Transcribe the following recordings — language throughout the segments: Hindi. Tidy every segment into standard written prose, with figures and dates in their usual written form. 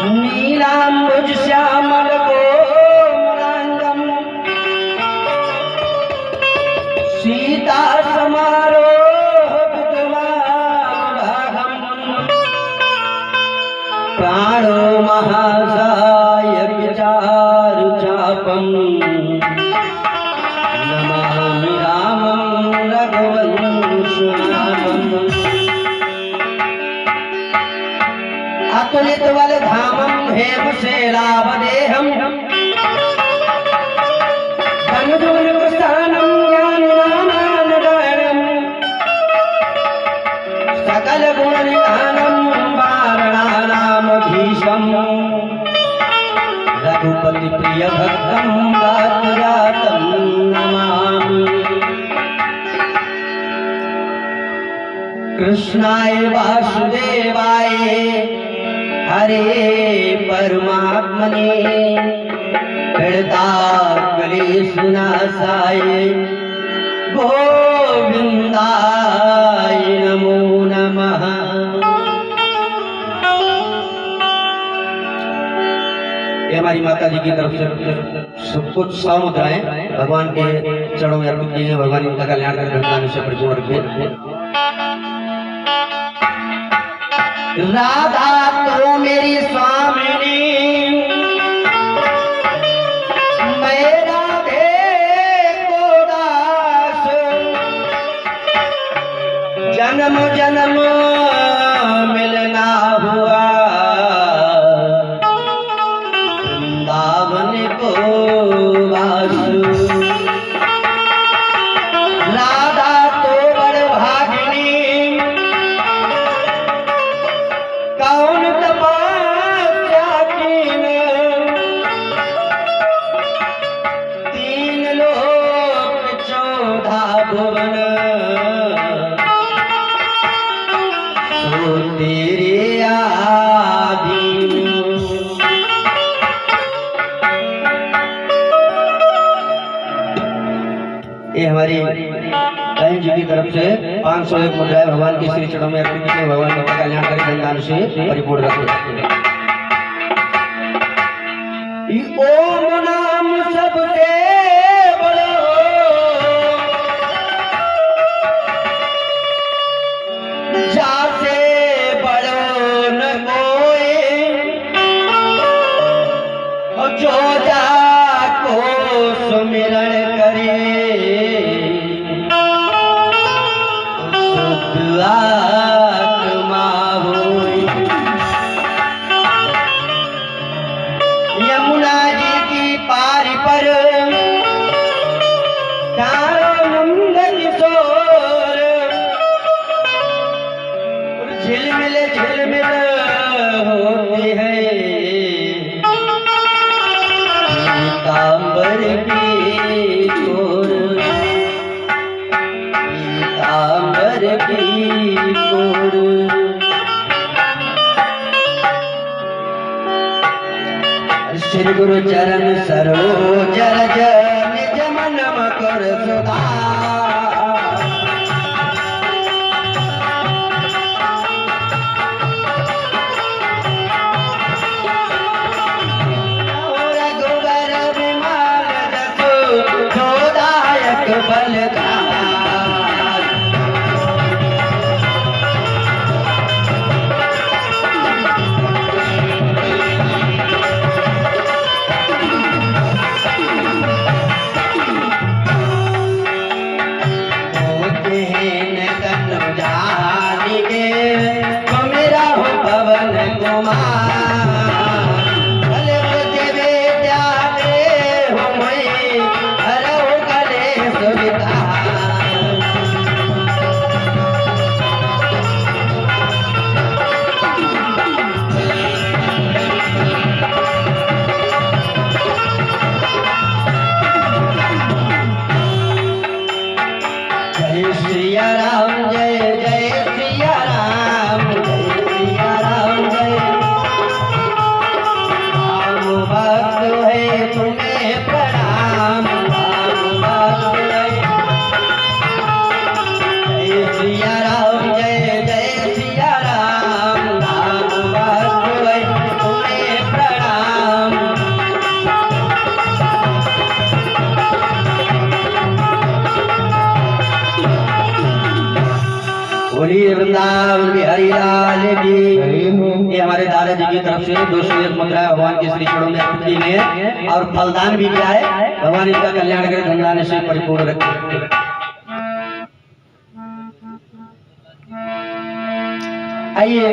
नीलाम्बुज श्यामल कोमलांगम सीता समारोह विद्वान् प्राणो महासायक चारु चापम नमामि रामं रघुवंशनाथम् अतुलित बल धामं हेम सेरावदेहम् धनुधुन प्रस्थानं ज्ञानदानम् सकल गुण निधानं वारणानामधीशम् रघुपति प्रिय भक्तं वातजातं नमामि कृष्णाय वासुदेवाय हरे परमात्मने क्लेशनाशाय गोविंदाय नमो नमः। ये हमारी माता जी की तरफ से सब कुछ मुद्राएं भगवान के चरणों में अर्पित कीजिए। भगवान इनका कल्याण कर धन से परिपूर्ण रखे। राधा तो मेरी स्वामिनी मैं राधे को दास जन्म जन्म मिलना हुआ वृंदावन को वास। राधा तो बड़ भागिनी कौन तपस्या कीने तीन लोक 14 भुवन तो तेरे आदि। ये हमारी बहन जी की तरफ से 501 मुद्राएं भगवान के श्री चरणों में अर्पित कीजिए। भगवान का कल्याण करें धन से परिपूर्ण रखें। ओम नाम सबसे बड़ा जासे बड़ो न कोई जो जाको सुमिरण करे आत्मा होई। यमुना जी की पारी पर नंद किशोर झिलमिल झिलमिल होती है पीतांबर की कोर पीतांबर की कोर। श्री गुरु चरण सरोज रज निज मन मकर सुधा रघुवर विमल जसु जोदायक बलधार। वृंदावन बिहारी लाल की। ये हमारे दादाजी की तरफ से 201 मुद्रा भगवान के श्री चरणों में अर्पित की है और फलदान भी किया है। भगवान इनका कल्याण करे, धनदान से परिपूर्ण रखे। आइए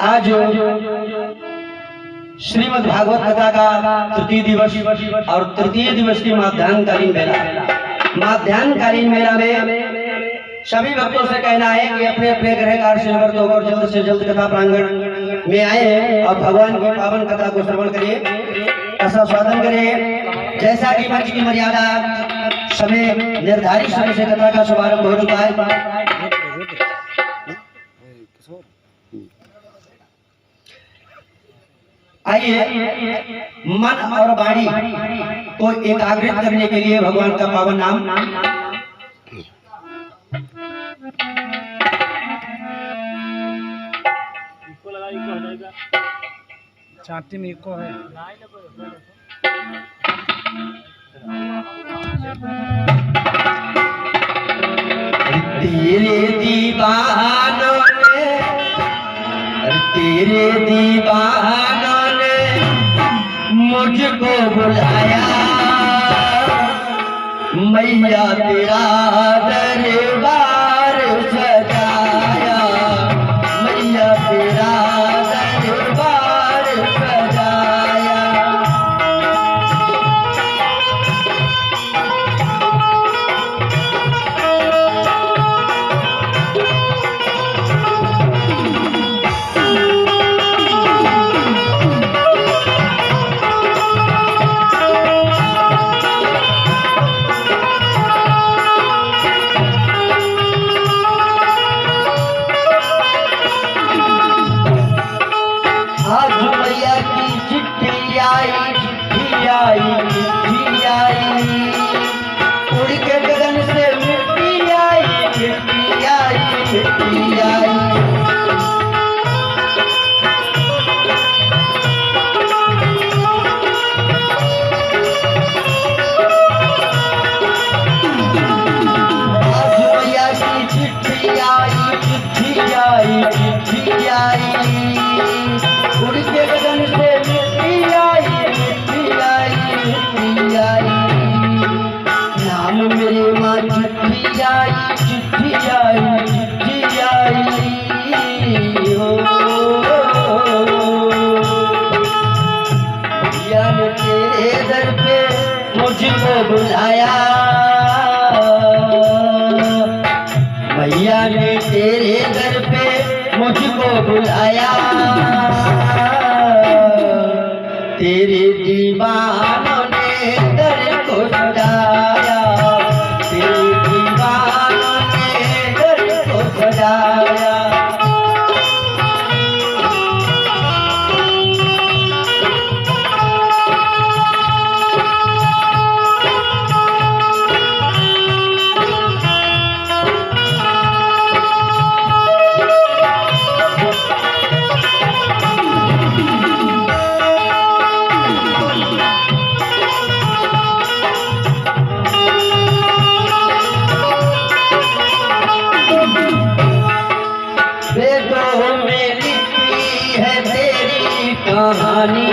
आज श्रीमद् भागवत कथा का तृतीय दिवस और तृतीय दिवस की माध्यान्हकालीन मेला में सभी भक्तों से कहना है कि अपने अपने गृह कार्य से निवृत्त होकर जल्द से जल्द कथा प्रांगण में आए हैं और भगवान की पावन कथा को श्रवण करिए, ऐसा स्वागत करिए। जैसा कि मंच की मर्यादा समय निर्धारित समय से कथा का शुभारंभ हो चुका है। आइए मन और वाणी को एकाग्रित करने के लिए भगवान का पावन नाम छाती में इको है। तेरे दीवानों ने, तेरे दीवानों ने मुझको बुलाया, मैया तेरा दरबार सजाया, मैया तेरा दरबार सजाया। उड़ के गगन से मिट्टी आई, मिट्टी आई, मिट्टी आई। आज मैया की चिट्ठी आई, चिट्ठी आई, चिट्ठी आई। उड़ के गगन से मिट्टी आई, मिट्टी आई, मिट्टी आई। नाम मेरे माँ चिट्ठी आई, चिट्ठी आई, चिट्ठी आई। मैया ने तेरे दर पे मुझको बुलाया, मैया ने तेरे दर पे मुझको बुलाया। तेरे दीवानों ने दर को सजाया, तेरे दीवानों ने दर को सजाया। वेदों में लिखी है तेरी कहानी,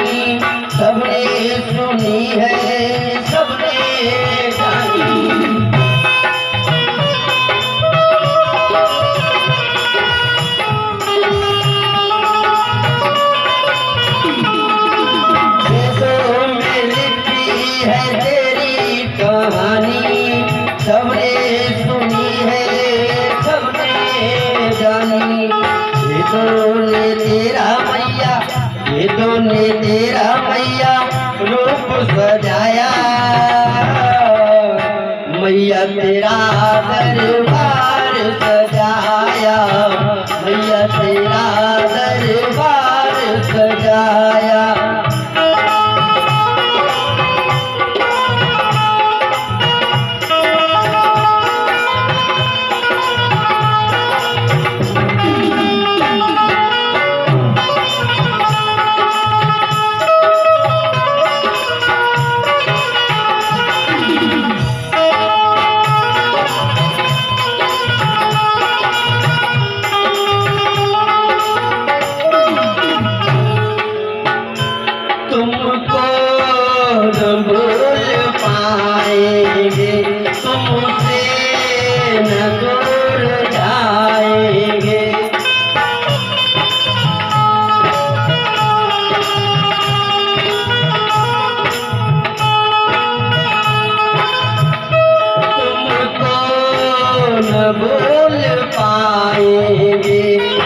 सबने सुनी है, सबने जानी। वेदों में लिखी है तेरी कहानी, सबने सुनी है, सबने जानी। वेदों ने तेरा मैया, वेदों ने तेरा मैया रूप सजाया, मैया तेरा दरबार सजाया, मैया तेरा दरबार सजाया।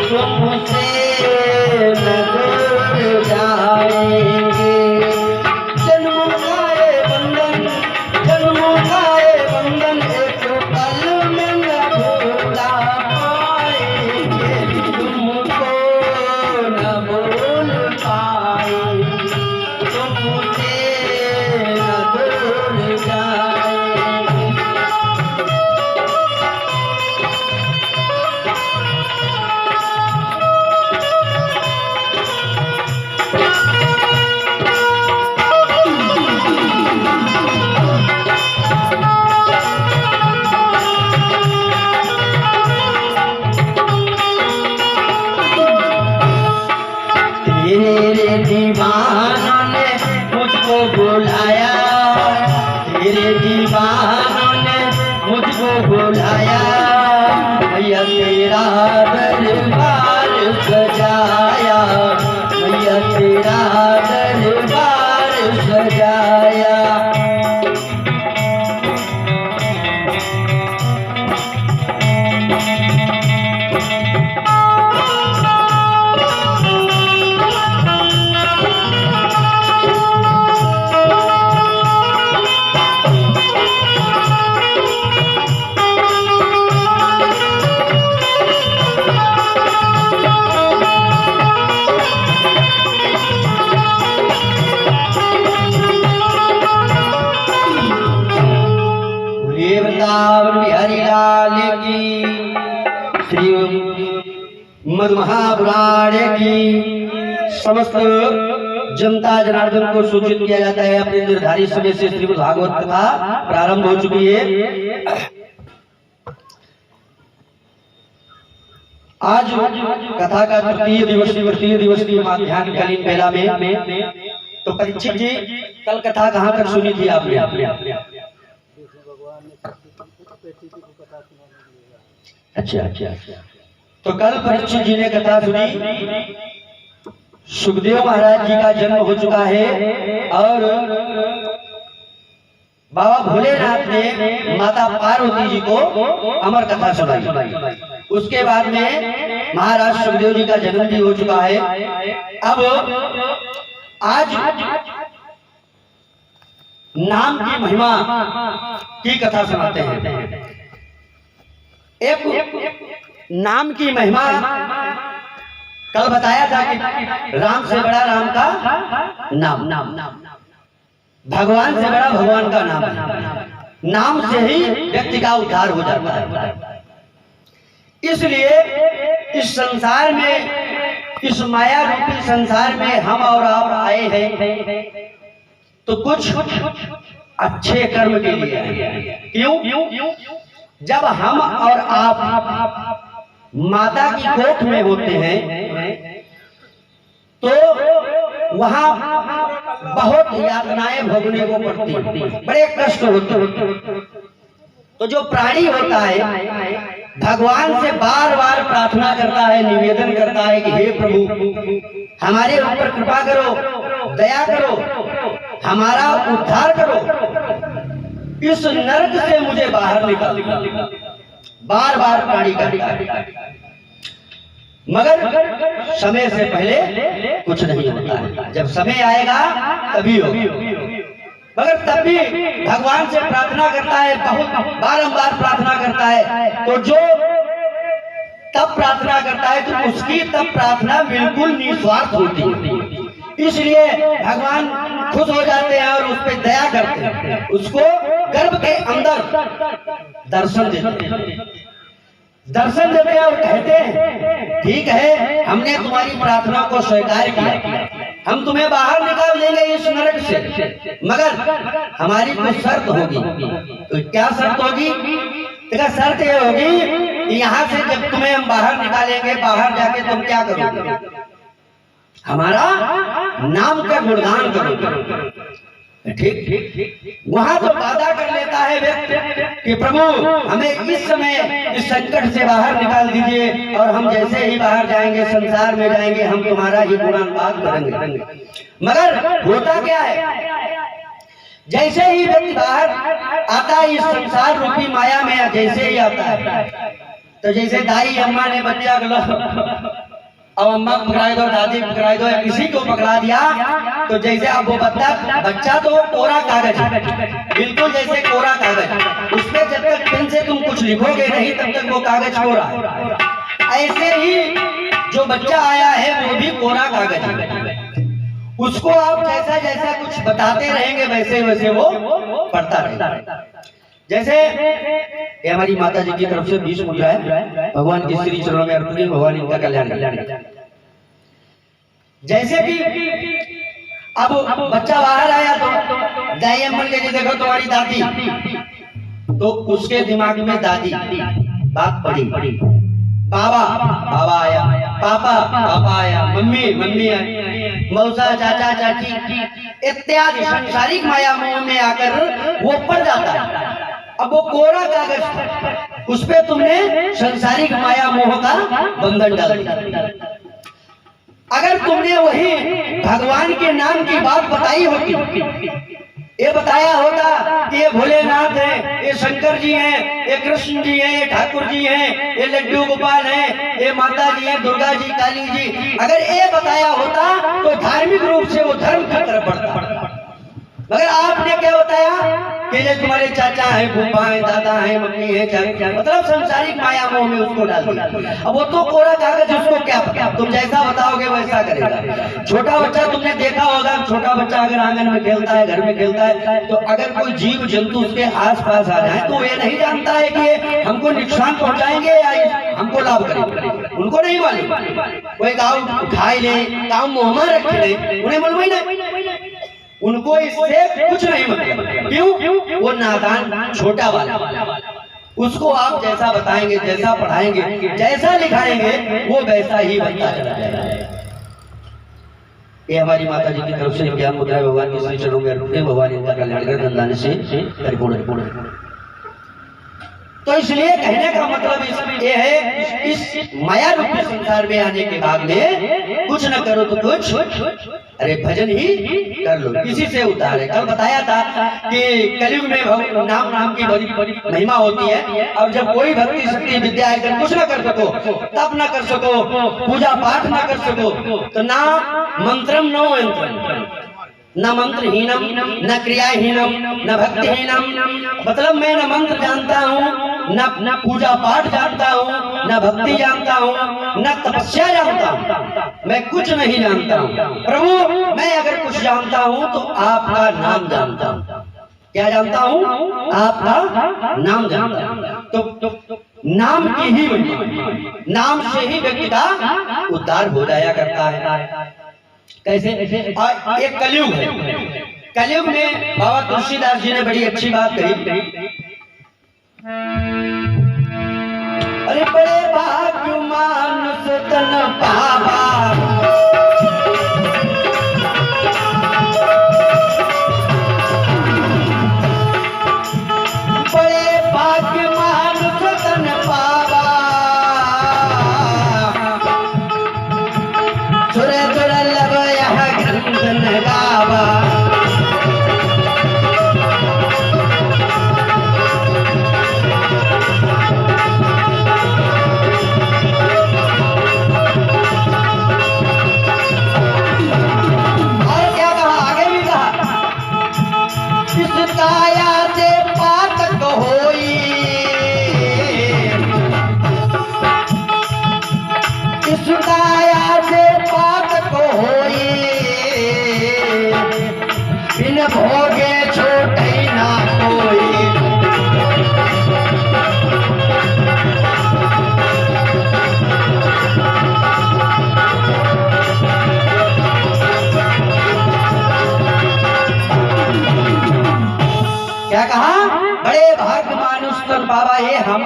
तुमसे न दूर जाएंगे। जन्मों का ये बंधन, जन्मों का ये बंधन एक पल में न भूला पाएंगे। तुमको न भूल पाएंगे, तुमसे न दूर जाएंगे। तेरे दीवानों ने मुझको बुलाया, तेरे दीवानों ने मुझको बुलाया। मैया तेरा दरबार सजाया, मैया तेरा दरबार सजाया। वृंदावन बिहारी लाल की, श्री मधुमहापुराण की समस्त जनता जनार्दन को सूचित किया जाता है। अपने निर्धारित समय से श्रीमद् भागवत कथा प्रारंभ हो चुकी है। आज कथा का तृतीय दिवस की मध्याह्नकालीन बेला में तो परीक्षित जी कल कथा कहाँ तक सुनी थी आपने? अच्छा। तो कल परीक्षित जी ने कथा सुनी, सुखदेव महाराज जी का जन्म हो चुका है और बाबा भोलेनाथ ने माता पार्वती जी को अमर कथा सुनाई। उसके बाद में महाराज सुखदेव जी का जन्म भी हो चुका है। अब आज नाम की महिमा की कथा सुनाते हैं। एक नाम की महिमा कल बताया था कि राम से बड़ा राम का नाम, भगवान से बड़ा भगवान का नाम। नाम से ही व्यक्ति का उद्धार हो जाता है। इसलिए इस संसार में, इस माया रूपी संसार में हम और आप आए हैं तो कुछ अच्छे कर्म के लिए आए। क्यों? जब हम और आप माता की कोख में होते हैं तो वहां बहुत यातनाएं भोगने को पड़ती हैं, बड़े कष्ट होते। तो जो प्राणी होता है भगवान से बार बार प्रार्थना करता है, निवेदन करता है कि हे प्रभु हमारे ऊपर कृपा करो, दया करो, हमारा उद्धार करो, इस नरक से मुझे बाहर निकाल। बार बार प्राणी करता है, मगर समय से पहले कुछ नहीं होता है। जब समय आएगा तभी होगा। मगर तब भी भगवान से प्रार्थना करता है, बहुत बारंबार प्रार्थना करता है। तो जो तब प्रार्थना करता है तो उसकी तब प्रार्थना बिल्कुल निस्वार्थ होती है। इसलिए भगवान खुश हो जाते हैं और उस पर दया करते हैं, उसको गर्भ के अंदर दर्शन देते हैं और कहते हैं ठीक है, हमने तुम्हारी प्रार्थना को स्वीकार किया, हम तुम्हें बाहर निकाल देंगे इस नरक से, मगर हमारी कुछ शर्त होगी। तो क्या शर्त होगी? देखा, शर्त ये होगी कि यहाँ से जब तुम्हें हम बाहर निकालेंगे, बाहर जाके तुम क्या करोगे? हमारा नाम का गुणगान करोगे। ठीक। वहां तो वादा कर लेता है व्यक्ति कि प्रभु हमें इस समय इस संकट से बाहर निकाल दीजिए और हम जैसे ही बाहर जाएंगे, संसार में जाएंगे, हम तुम्हारा ही गुणगान करेंगे। मगर होता क्या है, जैसे ही व्यक्ति बाहर आता है इस संसार रूपी माया में, जैसे ही आता है तो जैसे दाई अम्मा ने बच्चा को अब अम्मा पकड़ा दो, दादी पकड़ा दो, या किसी को पकड़ा दिया, तो जैसे अब वो बच्चा तो कोरा कागज है, बिल्कुल जैसे कोरा कागज, उसमें जब तक पेन से तुम कुछ लिखोगे नहीं तब तक वो कागज कोरा है। ऐसे ही जो बच्चा आया है वो भी कोरा कागज है, उसको आप जैसा जैसा कुछ बताते रहेंगे वैसे वैसे वो पढ़ता रहेगा। जैसे ये हमारी माता जी की तरफ से 20 मुद्रा है, भगवान के श्री चरणों में अर्पित है, भगवान इनका कल्याण करें। जैसे कि अब बच्चा बाहर आया तो दाई अम्मा के जी देखो तुम्हारी दादी, तो उसके दिमाग में दादी बात पड़ी, बाबा बाबा आया, पापा आया, मम्मी आई, मौसा चाचा चाची इत्यादि सांसारिक माया मोह में आकर वो पड़ जाता है। अब वो कोरा कागज था, उस पे तुमने सांसारिक माया मोह का बंधन डाल दिया। अगर तुमने वही भगवान के नाम की बात बताई होती, ये बताया होता कि ये भोलेनाथ है, ये शंकर जी हैं, ये कृष्ण जी हैं, ये ठाकुर जी हैं, ये लड्डू गोपाल हैं, ये माता जी हैं, दुर्गा जी, काली जी, अगर ये बताया होता तो धार्मिक रूप से वो धर्म की तरफ बढ़ता। मगर आपने क्या बताया कि ये तुम्हारे चाचा हैं, फूफा हैं, दादा हैं, मम्मी है, चाचा, मतलब संसारिक माया मोह में उसको डाल दिया। अब वो तो कोरा कागज, उसको क्या पता, तुम जैसा बताओगे वैसा करेगा। छोटा बच्चा तुमने देखा होगा, छोटा बच्चा अगर आंगन में खेलता है, घर में खेलता है, तो अगर कोई जीव जंतु उसके आस पास आ जाए तो ये नहीं जानता है कि ये हमको नुकसान पहुंचाएंगे या हमको लाभ करेंगे, उनको नहीं मालूम। कोई गाँव खाई ले, गाँव मुँह में रख ले, उन्हें मालूम ही नहीं, उनको इससे कुछ नहीं मतलब। क्यों? वो नादान छोटा वाला, उसको आप जैसा बताएंगे, जैसा पढ़ाएंगे, जैसा लिखाएंगे वो वैसा ही बनता चला जाएगा। ये हमारी माता जी की तरफ से ज्ञान मुद्रा भगवान के श्री चरणों में अर्पित है, भगवान इनका कल्याण कर धनदान से परिपूर्ण। तो इसलिए कहने का मतलब ये है, इस माया रूपी संसार में आने के बाद में कुछ न करो तो कुछ, अरे भजन ही कर लो, किसी से उतार है। कल बताया था कि कलयुग में नाम की बड़ी महिमा होती है, और जब कोई भक्ति शक्ति विद्या अगर कुछ न कर सको, तप न कर सको, पूजा पाठ न कर सको, तो ना मंत्रम नो यंत्रम, न मंत्रहीनम, न क्रियाहीनम, न भक्तिहीनम, मतलब मैं न मंत्र जानता हूँ, न पूजा पाठ जानता हूँ, न भक्ति जानता हूँ, न तपस्या जानता हूँ, मैं कुछ नहीं जानता हूँ। प्रभु मैं अगर कुछ जानता हूँ तो आपका नाम जानता हूँ। क्या जानता हूँ? आपका नाम जानता हूँ। तो नाम की ही महिमा, नाम से ही व्यक्ति का उद्धार हो जाया करता है। कैसे? एक कलयुग है, कलयुग में बाबा तुलसीदास जी ने बड़ी अच्छी बात कही, अरे बड़े भाग्य मानुष तन पावा, बड़े भाग्य मानुष तन पावा, सुरे दुर्लभ यह ग्रंथ न गावा, भोगे छोटे ना कोई, क्या कहा? बड़े भाग्य मानुष तन पावा, ये हम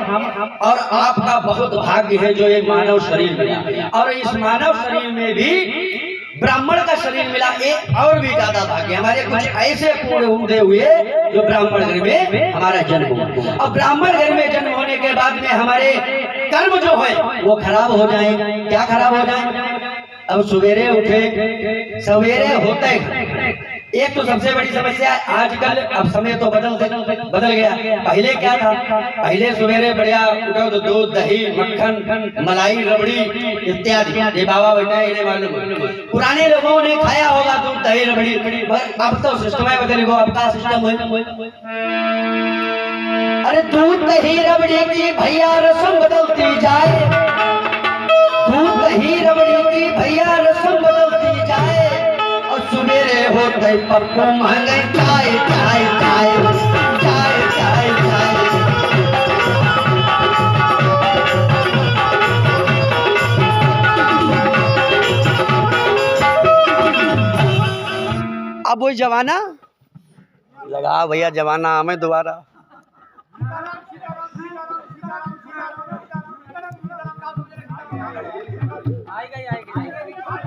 और आपका बहुत भाग्य है जो ये मानव शरीर मिला, और इस मानव शरीर में भी ब्राह्मण का शरीर मिला, ये और भी ज्यादा भाग्य। हमारे कुछ ऐसे पूर्ण उमदे हुए जो ब्राह्मण घर में हमारा जन्म हुआ, और ब्राह्मण घर में जन्म होने के बाद में हमारे कर्म जो है वो खराब हो जाए। क्या खराब हो जाए? अब सवेरे उठे, सवेरे होते एक तो सबसे बड़ी समस्या है आजकल, अब समय तो बदल गया। पहले क्या था, पहले सवेरे बढ़िया उठो तो दूध दही मक्खन मलाई रबड़ी इत्यादि, ये बाबा बेटा इन्हें मालूम है। पुराने लोगों ने खाया होगा दूध दही रबड़ी, पर अब तो सिस्टम है बदल गो। अब का सिस्टम है, अरे दूध दही रबड़ी की भैया रस्म बदलती जाए, दूध दही रबड़ी की भैया रस्म बदलती जाए, और सुबेरे होते पप्पू महंगे चाय चाय चाय चाय चाय चाय। अब वही जमाना लगा भैया, जमाना हमें दोबारा।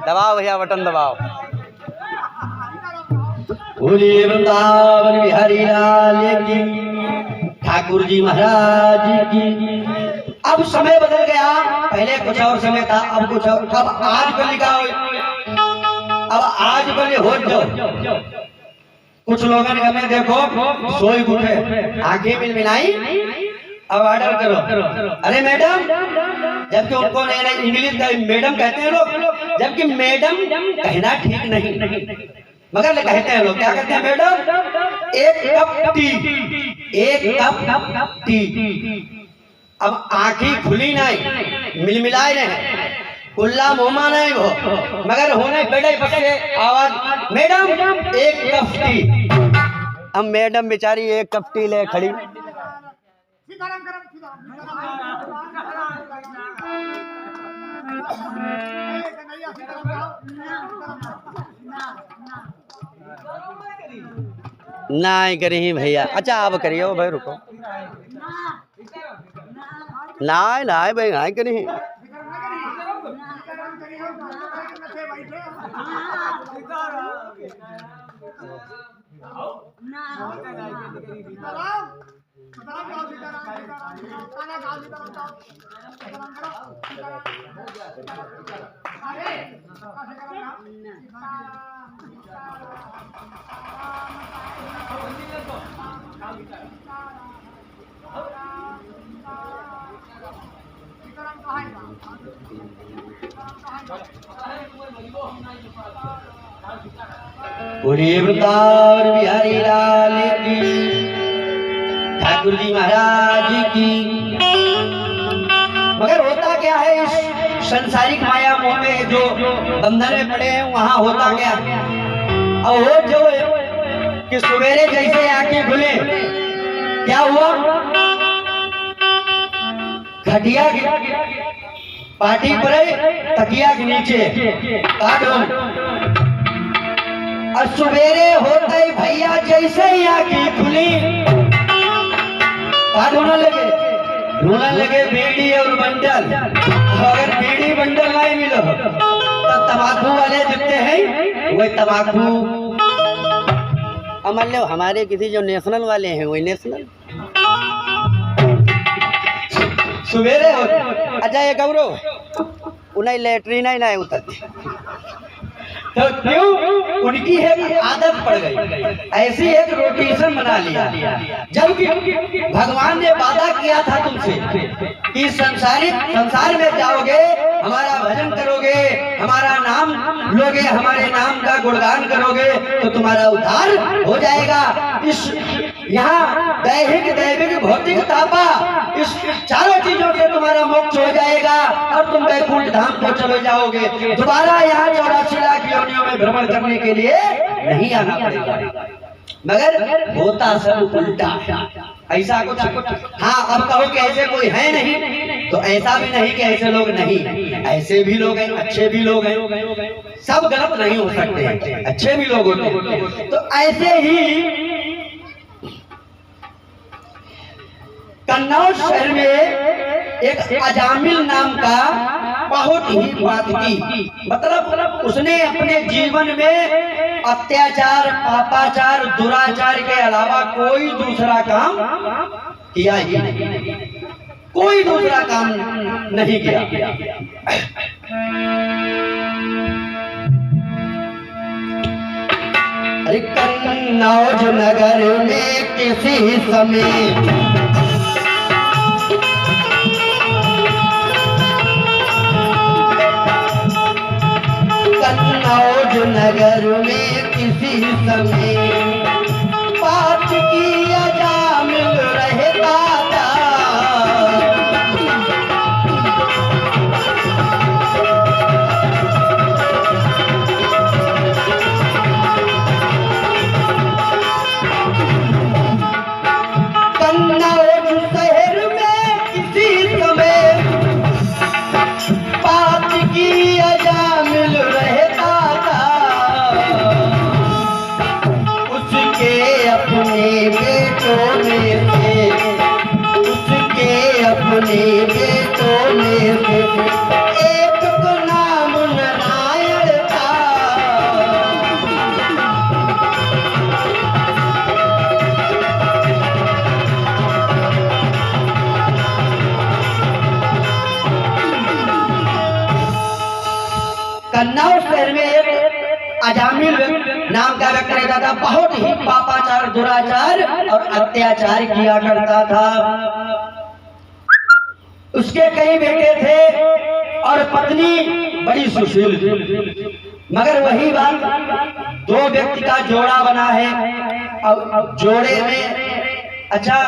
दबाओ भैया, बटन दबाओ। बोले वृंदावन बिहारी लाल की, ठाकुर जी महाराज की। अब समय बदल गया, पहले कुछ और समय था, अब कुछ और। अब आज कल का, अब आज कल हो जाओ। कुछ लोगों ने हमें देखो सोई उठे आंखें मिलाई, अब ऑर्डर करो। अरे मैडम, जबकि उनको नहीं इंग्लिश का मैडम कहते हैं लोग, जबकि मैडम कहना ठीक नहीं, मगर कहते हैं लोग, क्या कहते हैं मैडम, एक कप टी, एक कप टी। अब आंखें खुली नहीं, मिलमिलाए नहीं, कुल्ला मोमा नहीं वो, मगर होने बेटे बच्चे आवाज मैडम एक कप टी। अब मैडम बेचारी एक कप टी ले खड़ी। नहीं करी भैया, अच्छा आप करिए भाई, रुको। नहीं नहीं भाई, नहीं करी। बोले वृंदावन बिहारी लाल की, ठाकुर जी महाराज की। मगर होता क्या है, इस संसारिक माया मोह में जो बंधन में पड़े हैं, वहां होता क्या, और वो जो कि सवेरे जैसे आंखें खुले, क्या हुआ, खटिया पार्टी पर तकिया के नीचे काटो, और सवेरे होते ही भैया जैसे ही आंखें खुली, ढूंढने लगे बीड़ी और बंडल। अगर बीड़ी बंडल नहीं मिलो तो तंबाकू वाले जुटते हैं, वही तंबाकू। अब मान लो हमारे किसी जो नेशनल वाले हैं, वही नेशनल सवेरे हो। अच्छा ये कबरो उन्हें लेटरीन ही नहीं उतरती, तो क्यों, उनकी है आदत पड़ गई, ऐसी एक रोटेशन बना लिया। जबकि भगवान ने वादा किया था तुमसे कि संसार में जाओगे, हमारा भजन करोगे, हमारा नाम लोगे, हमारे नाम का गुणगान करोगे, तो तुम्हारा उद्धार हो जाएगा। इस यहाँ दैहिक दैविक भौतिक तापा, इस चारों चीजों से तुम्हारा मोक्ष हो जाएगा, और तुम वैकुंठ धाम को चले जाओगे। दोबारा यहाँ 84 लाख योनियों में भ्रमण करने के लिए नहीं आना पड़ेगा। मगर होता सब उल्टा, ऐसा कुछ। हाँ, अब कहो कि ऐसे कोई है नहीं, तो ऐसा भी नहीं कि ऐसे लोग नहीं, ऐसे भी लोग हैं, अच्छे भी लोग हैं, सब गलत नहीं हो सकते, अच्छे भी लोग होते हैं। तो ऐसे ही कन्नौज शहर में एक अजामिल नाम का बहुत ही पातकी, मतलब उसने अपने जीवन में अत्याचार पापाचार दुराचार के अलावा कोई दूसरा काम किया ही नहीं, कोई दूसरा काम नहीं किया। अरे कन्नौज नगर में किसी समय कन्नौज नगर में किसी समय बात की अजामिल रहता था। कन्नौज शहर में किसी समय बात की अजामिल रहता था। उसके अपने बेटों में से उसके अपने बेटों में से एक को नाम नारायण था। कन्नौज शहर में एक अजामिल नाम का व्यक्ति रहता था। बहुत ही पापाचार, दुराचार और अत्याचार किया करता था। उसके कई बेटे थे और पत्नी बड़ी सुशील थी। मगर वही बात, दो व्यक्ति का जोड़ा बना है और जोड़े में अच्छा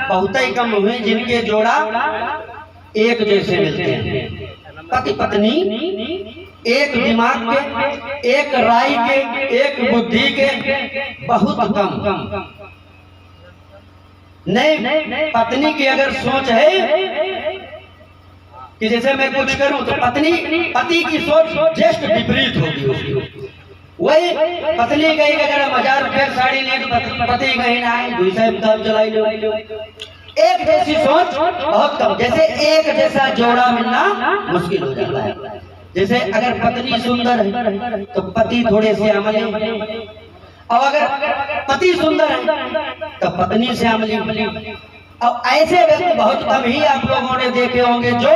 बहुत ही कम हुए जिनके जोड़ा एक जैसे मिलते हैं। पति पत्नी एक दिमाग के, एक राय के, एक बुद्धि के, बहुत कम। नहीं, पत्नी की अगर सोच है कि जैसे मैं कुछ करूं तो पति की सोच जस्ट विपरीत होगी उसकी। वही पत्नी कही अगर हम 1000 रुपये साड़ी ले तो पति कहीं ना आए, दूसरा काम चलाई लो। एक जैसी सोच बहुत कम। जैसे एक जैसा जोड़ा मिलना मुश्किल हो जाता है। जैसे अगर पत्नी सुंदर है तो पति थोड़े से अमली, और अगर पति सुंदर है तो पत्नी से अमली। अब ऐसे व्यक्ति बहुत कम ही आप लोगों ने देखे होंगे जो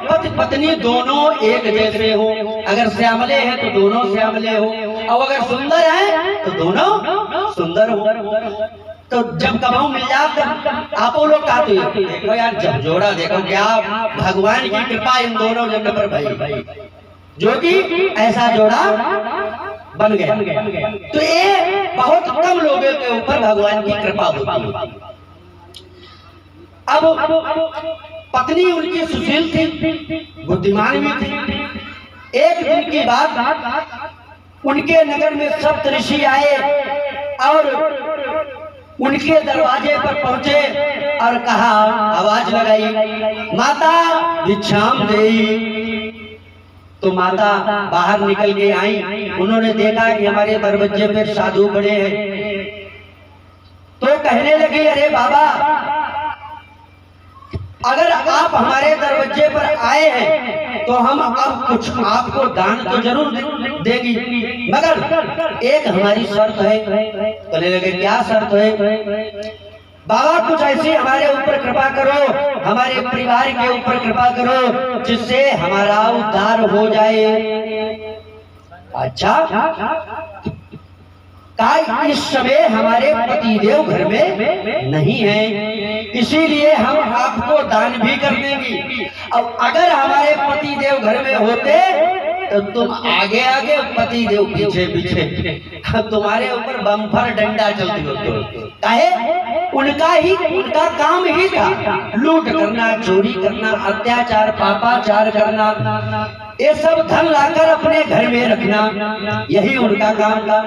पति पत्नी दोनों एक जैसे हो। अगर श्यामले हैं तो दोनों श्यामले हो, और अगर सुंदर है तो दोनों सुंदर हो। तो जब कमाऊ मिल जाए आप लोग का तो देखो यार, जब जोड़ा देखो क्या भगवान की कृपा इन दोनों जन पर भाई, जो कि ऐसा जोड़ा बन गया। तो ये बहुत कम लोगों के ऊपर भगवान की कृपा होती है। अब पत्नी उनकी सुशील थी, बुद्धिमान भी थी। एक दिन की बात, उनके नगर में सप्तऋषि आए और उनके दरवाजे पर पहुंचे और कहा, आवाज लगाई, माता भिक्षाम देई। तो माता बाहर निकल के आई। उन्होंने देखा कि हमारे दरवाजे पे साधु खड़े हैं, तो कहने लगे, अरे बाबा, अगर आप हमारे दरवाजे पर आए हैं तो हम अब कुछ आपको दान तो जरूर देगी, मगर एक हमारी शर्त है। कहने लगे, क्या शर्त है? बाबा कुछ ऐसी हमारे ऊपर कृपा करो, हमारे परिवार के ऊपर कृपा करो, जिससे हमारा उद्धार हो जाए। अच्छा, इस समय हमारे पतिदेव घर में नहीं है, इसीलिए हम आपको दान भी कर देंगे। अब अगर हमारे पतिदेव घर में होते तो तुम आगे आगे, पतिदेव पीछे पीछे, तुम्हारे ऊपर बम्पर डंडा चलती हो। काहे? उनका काम ही था लूट करना, चोरी करना, अत्याचार, पापाचार करना, ये सब धन लाकर अपने घर में रखना, यही उनका काम था।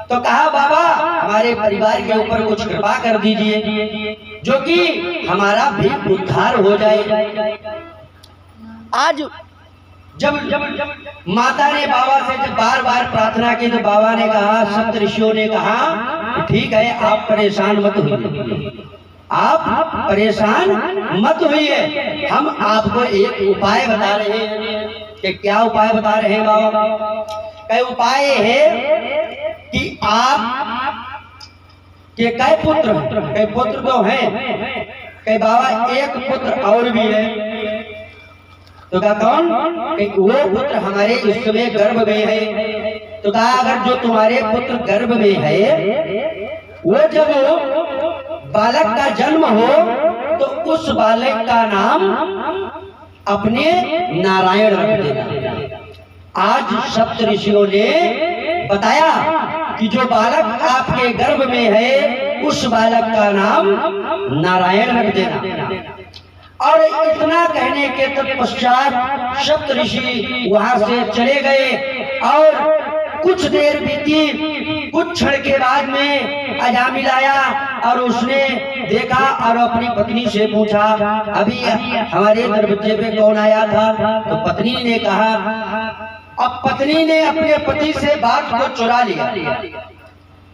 तो कहा, बाबा हमारे परिवार के ऊपर कुछ कृपा कर दीजिए, जो कि हमारा भी उद्धार हो जाए। आज जब माता ने बाबा से जब बार बार प्रार्थना की तो बाबा ने कहा, सप्तऋषियों ने कहा, ठीक है, आप परेशान मत होइए, आप परेशान मत होइए, हम आपको एक उपाय बता रहे हैं। कि क्या उपाय बता रहे हैं बाबा? कई उपाय है कि आप के कई पुत्र तो हैं, कई बाबा एक पुत्र और भी है। तो कहा कौन? वो पुत्र हमारे इस समय गर्भ में है। तो कहा अगर जो तुम्हारे पुत्र गर्भ में है वो जब बालक का जन्म हो तो उस बालक का नाम अपने नारायण रख देना। आज सप्त ऋषियों ने बताया कि जो बालक आपके गर्भ में है उस बालक का नाम नारायण रख देना। और इतना कहने के तत्पश्चात सप्त ऋषि वहां से चले गए और कुछ देर बीती। कुछ क्षण के बाद में अजामिल आया और उसने देखा और अपनी पत्नी से पूछा अभी हमारे दरवाजे पे कौन आया था? तो पत्नी ने कहा। अब पत्नी ने अपने पति से बात को चुरा लिया।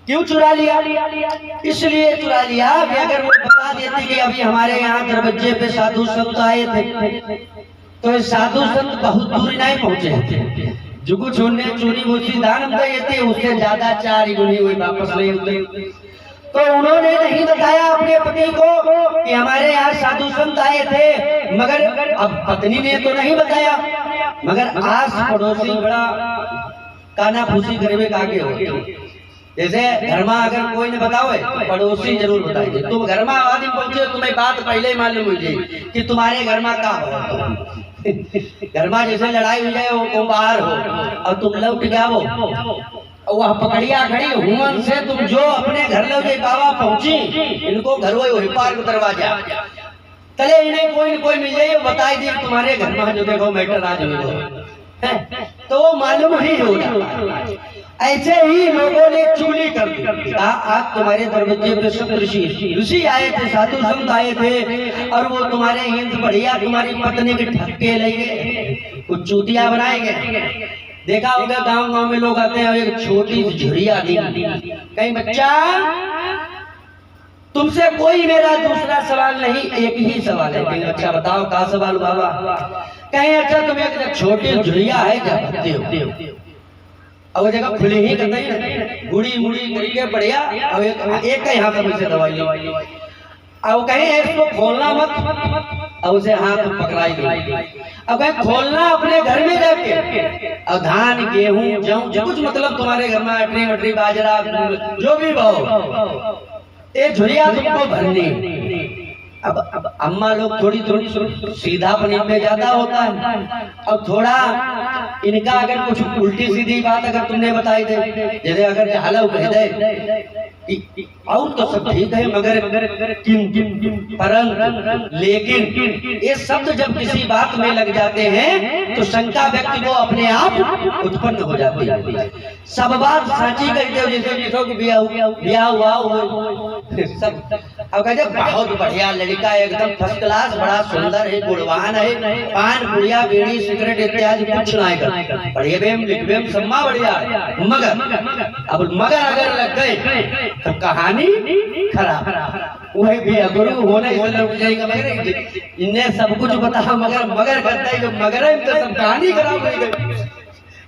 क्यों चुरा लिया? इसलिए चुरा लिया कि अगर वो बता देती कि अभी हमारे यहाँ दरवाजे पे साधु संत आए थे तो साधु संत बहुत दूर नहीं पहुंचे थे। जुगु छोड़ने चोरी बोची दान थे उससे ज्यादा 4 गुनी हुई वापस नहीं होते। तो उन्होंने नहीं बताया अपने पति को कि हमारे यहाँ साधु संत आए थे। मगर अब पत्नी ने तो नहीं बताया, मगर आस पड़ोसी बड़ा काना फूसी गरीबे आगे होते। जैसे घर में अगर कोई ने बताओ तो पड़ोसी जरूर बताएंगे। तुम घर में आवाज पहुंचे तुम्हें बात पहले ही मालूम हो जाए कि तुम्हारे घर में क्या हो। घर में जैसे लड़ाई हो जाए वो तुम बाहर हो और तुम लौट जाओ वह पकड़िया खड़ी हुमन से तुम जो अपने घर लो जाए बाबा पहुंची इनको घर वही पार को दरवाजा तले इन्हें कोई न कोई मिल जाए बताई दी तुम्हारे घर में जो देखो मैटर आज हो तो वो मालूम ही होगा। ऐसे ही लोगों ने चुगली कर दी। आज तुम्हारे दरवाजे पे सब ऋषि आए थे, साधु संत आए थे और वो तुम्हारे हिंद बढ़िया तुम्हारी पत्नी के ठक्के लेंगे, कुछ चूतिया बनाएंगे। देखा होगा गांव गांव में लोग आते हैं एक छोटी सी झुरिया दी कहीं बच्चा तुमसे कोई मेरा दूसरा सवाल नहीं, एक ही सवाल है। कहीं अच्छा बताओ का सवाल बाबा? कहीं अच्छा तुम एक छोटी झुरिया है क्या भरते हो? अब वो जगह खुली ही करता ही गुड़ी मुड़ी करके बढ़िया अब एक का यहाँ से दवाई लो अब कहीं इसको खोलना मत और उसे हाथ पकड़ाई दो। अब कहीं खोलना अपने घर में जाके और धान गेहूं जौ कुछ मतलब तुम्हारे घर में अटरी मटरी बाजरा जो भी भाव एक झुरिया तुमको भरनी। अब अम्मा लोग थोड़ी सीधा पनीर में ज्यादा होता है और थोड़ा इनका अगर कुछ उल्टी सीधी बात अगर तुमने बताई थे जैसे अगर हालव कह दे और तो सब ठीक है मगर परंतु लेकिन ये शब्द जब किसी बात में लग जाते हैं तो शंका व्यक्ति को अपने आप उत्पन्न हो जाती है। सब बात साची कहते हो जैसे ब्याह हुआ सब अब कहते बहुत बढ़िया लड़का एकदम फर्स्ट क्लास बड़ा सुंदर है गुणवान है पान पुड़िया बीड़ी सिगरेट इत्यादि कुछ नहीं कर बढ़िया बेम लिखबेम सम्मा बढ़िया मगर अब मगर अगर लग गए तो कहानी खराब। वही भी गुरु होने जाएगा मगर इन्हें सब कुछ बता मगर करता है मगर तो सब कहानी खराब हो गई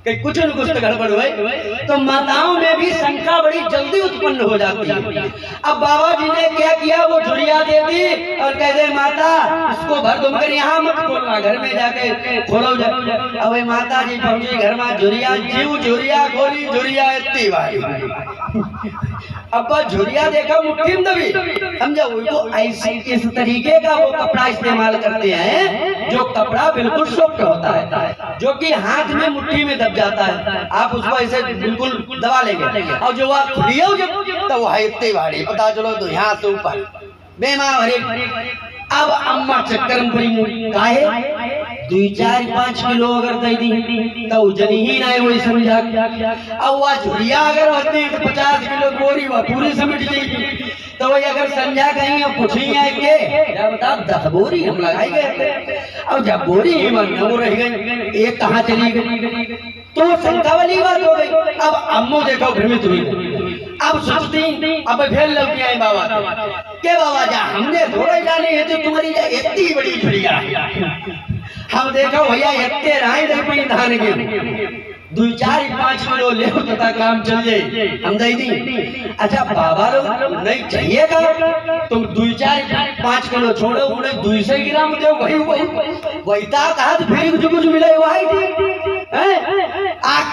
कि कुछ न कुछ गड़बड़ हुई तो माताओं में भी शंका बड़ी जल्दी उत्पन्न हो जाती है। अब बाबा जी ने क्या किया वो झुरिया दे दी और कहते माता इसको भर दो मगर यहाँ मत खोलना घर में जाके खोलो जाए। अब माता जी पहुंची घर में झुरिया जीव झुरिया गोली झुरिया इतनी भाई अब झुरिया देखा मुट्ठी में दबी समझा वो ऐसे इस तरीके का वो कपड़ा इस्तेमाल करते हैं जो कपड़ा बिल्कुल सॉफ्ट होता है जो कि हाथ में मुट्ठी में दब जाता है आप उसको ऐसे बिल्कुल दबा लेंगे और जो आप खुलिए तो वो है इतनी भारी पता चलो तो यहाँ से ऊपर बेमार भरे। अब अम्मा चक्कर में पड़ी काहे 2-4-5 किलो अगर दे दी तो जनी ही नहीं वही समझा। अब वह झुरिया अगर होती तो 50 किलो बोरी वह पूरी समेट जाएगी तो वही अगर समझा कहीं कुछ ही आए के बता 10 बोरी हम लगाई गए अब जब बोरी ही वो रह गई एक कहाँ चली गई तो शंका वाली बात हो गई। अब अम्मो देखो भ्रमित हुई अब सोचती अब फिर लौट आए बाबा के बाबा जा हमने थोड़ा जाने है तो तुम्हारी इतनी बड़ी झुरिया हम देखो भैया इतने राय दे पाई धान के 2-4-5 किलो ले तथा काम चल जाए हम दे दी। अच्छा बाबा लोग नहीं चाहिएगा तुम 2-4-5 किलो छोड़ो उन्हें 200 ग्राम दो वही वही वही कहा तो फिर कुछ मिले वही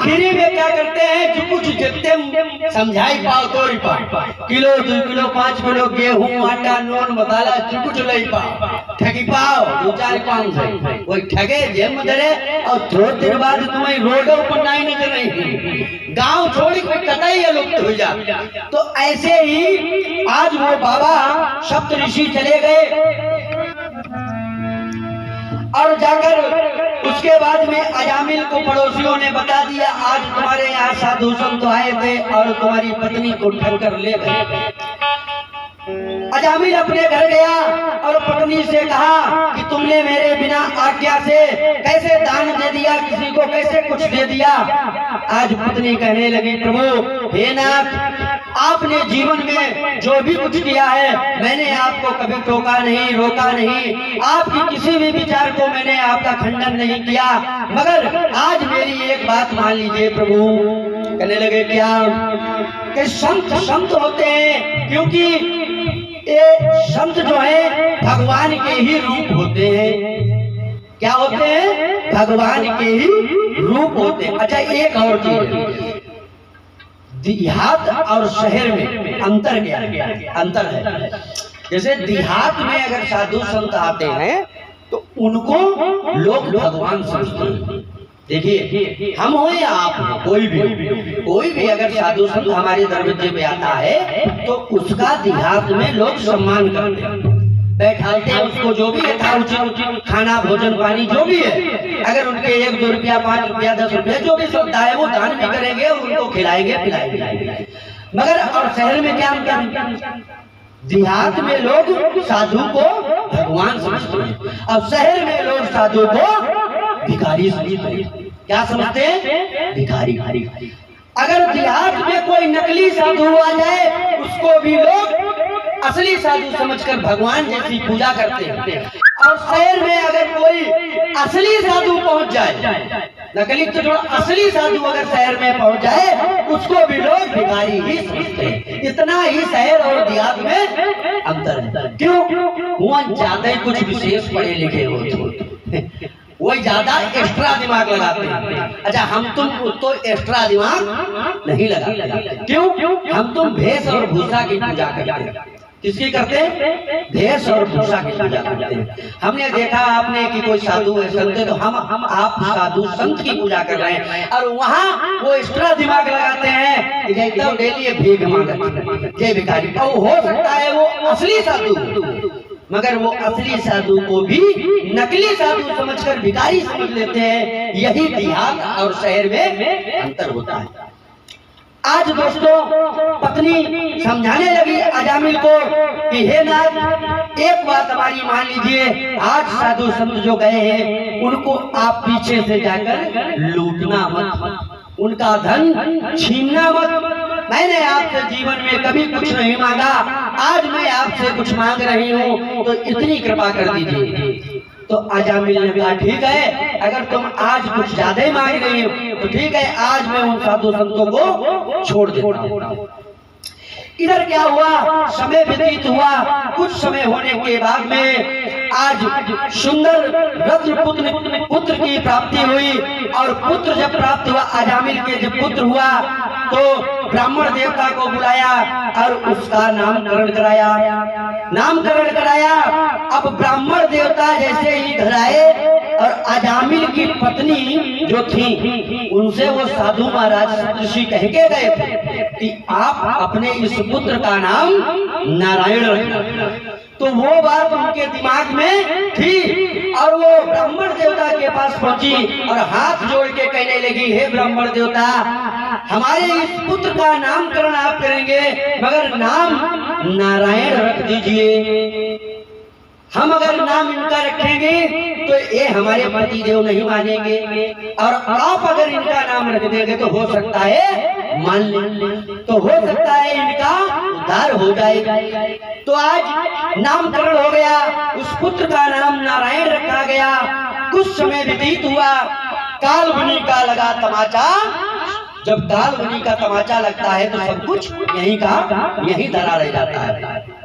आखिरी में क्या करते हैं, जो कुछ जितने समझाई पाओ तोड़ी पाओ, किलो 2 किलो 5 किलो गेहूं आटा नून मसाला जो कुछ ले पाओ, ठगी पाओ 2-4 से कोई ठगे जेब धरे और थोड़ी देर बाद तुम्हें रोडों पर नहीं नजर नहीं, गांव छोड़ के कतई लुप्त हो जा। तो ऐसे ही आज वो बाबा सप्त ऋषि चले गए और जाकर उसके बाद में अजामिल को पड़ोसियों ने बता दिया, आज तुम्हारे यहाँ साधु संत आए थे और तुम्हारी पत्नी को ठग कर ले गए। अजामिल अपने घर गया और पत्नी से कहा कि तुमने मेरे बिना आज्ञा से कैसे दान दे दिया, किसी को कैसे कुछ दे दिया। आज पत्नी कहने लगी, प्रभु हे नाथ, आपने जीवन में जो भी कुछ किया है मैंने आपको कभी टोका नहीं, रोका नहीं, आपकी किसी भी विचार को मैंने आपका खंडन नहीं किया, मगर आज मेरी एक बात मान लीजिए प्रभु। कहने लगे क्या? कि संत संत होते हैं, क्योंकि ये संत जो है भगवान के ही रूप होते हैं। क्या होते हैं? भगवान के ही रूप होते हैं। अच्छा, एक और चीज, देहात और शहर में अंतर क्या है? अंतर है, जैसे देहात में अगर साधु संत आते हैं तो उनको लोग भगवान समझते हैं। देखिए, हम हो या आप हो, कोई भी अगर साधु संत हमारे दरवाजे पे आता है तो उसका देहात में लोग सम्मान करते हैं, बैठाते हैं उसको, जो भी उचित खाना भोजन पानी जो भी है, अगर उनके 1-2 रुपया 5 रुपया 10 रुपया जो भी श्रद्धा है वो दान भी करेंगे और उनको खिलाएंगे पिलाएंगे। मगर और शहर में क्या हम, देहात में लोग साधु को भगवान समझते हैं और शहर में लोग साधु को भिखारी समझते हैं। क्या समझते हैं? भिखारी। अगर देहात में कोई नकली साधु आ जाए उसको भी लोग असली साधु समझकर भगवान जैसी पूजा करते हैं, और शहर में अगर कोई असली साधु पहुंच जाए, नकली तो थोड़ा, असली साधु अगर शहर में पहुंच जाए उसको भी लोग भिखारी ही समझते हैं। इतना ही शहर और देहात में अंतर है। क्यों? वहाँ ज्यादा कुछ विशेष पढ़े लिखे होते, वो ज्यादा एक्स्ट्रा दिमाग लगाते हैं। अच्छा, हम तुम तो एक्स्ट्रा दिमाग नहीं लगाते। क्यों? हम तुम भेष और भूषा की पूजा करते हैं। किसकी करते हैं? भेष और भूषा की पूजा करते हैं। हमने देखा आपने कि कोई साधु है संत है तो हम आप साधु संत की पूजा कर रहे हैं, और वहाँ वो एक्स्ट्रा दिमाग लगाते हैं कि एकदम डेली भीख मांगते हैं भिखारी। और हो सकता है वो असली साधु, मगर वो असली साधु को भी नकली साधु समझकर भिखारी समझ लेते हैं। यही देहात और शहर में अंतर होता है। आज दोस्तों, पत्नी समझाने लगी अजामिल को कि हे नाथ, एक बात हमारी मान लीजिए, आज साधु संत जो गए हैं उनको आप पीछे से जाकर लूटना मत, उनका धन छीनना मत। मैंने आपसे जीवन में कभी कुछ नहीं मांगा, आज मैं आपसे कुछ मांग रही हूँ, तो इतनी कृपा कर दीजिए। तो अजामिल ने कहा, ठीक है, अगर तुम आज कुछ ज्यादा ही मांग रही हो तो ठीक है, आज मैं उन साधु संतों को छोड़ देता हूँ। इधर क्या हुआ, समय व्यतीत हुआ। कुछ समय होने के बाद में आज सुंदर रत्न पुत्र की प्राप्ति हुई, और पुत्र जब प्राप्त हुआ, अजामिल के जब पुत्र हुआ तो ब्राह्मण देवता को बुलाया और उसका नामकरण कराया। अब ब्राह्मण देवता जैसे ही घर आए और अजामिल की पत्नी जो थी उनसे वो साधु महाराज ऋषि कह के गए थे कि आप अपने इस पुत्र का नाम नारायण रखना। तो वो बात उनके दिमाग में थी और वो ब्राह्मण देवता के पास पहुंची और हाथ जोड़ के कहने लगी, हे ब्राह्मण देवता, हमारे इस पुत्र का नामकरण आप करेंगे, मगर नाम नारायण रख दीजिए। हम अगर नाम इनका रखेंगे तो ये हमारे पति देव नहीं मानेंगे, और आप अगर इनका नाम रख देंगे तो हो सकता है मान लें, तो हो सकता है इनका उद्धार हो जाएगा। तो आज नामकरण हो गया, उस पुत्र का नाम नारायण रखा गया। कुछ समय व्यतीत हुआ, कालबुनी का लगा तमाचा। जब कालबुनी का तमाचा लगता है तो सब कुछ यहीं धरा रह जाता है।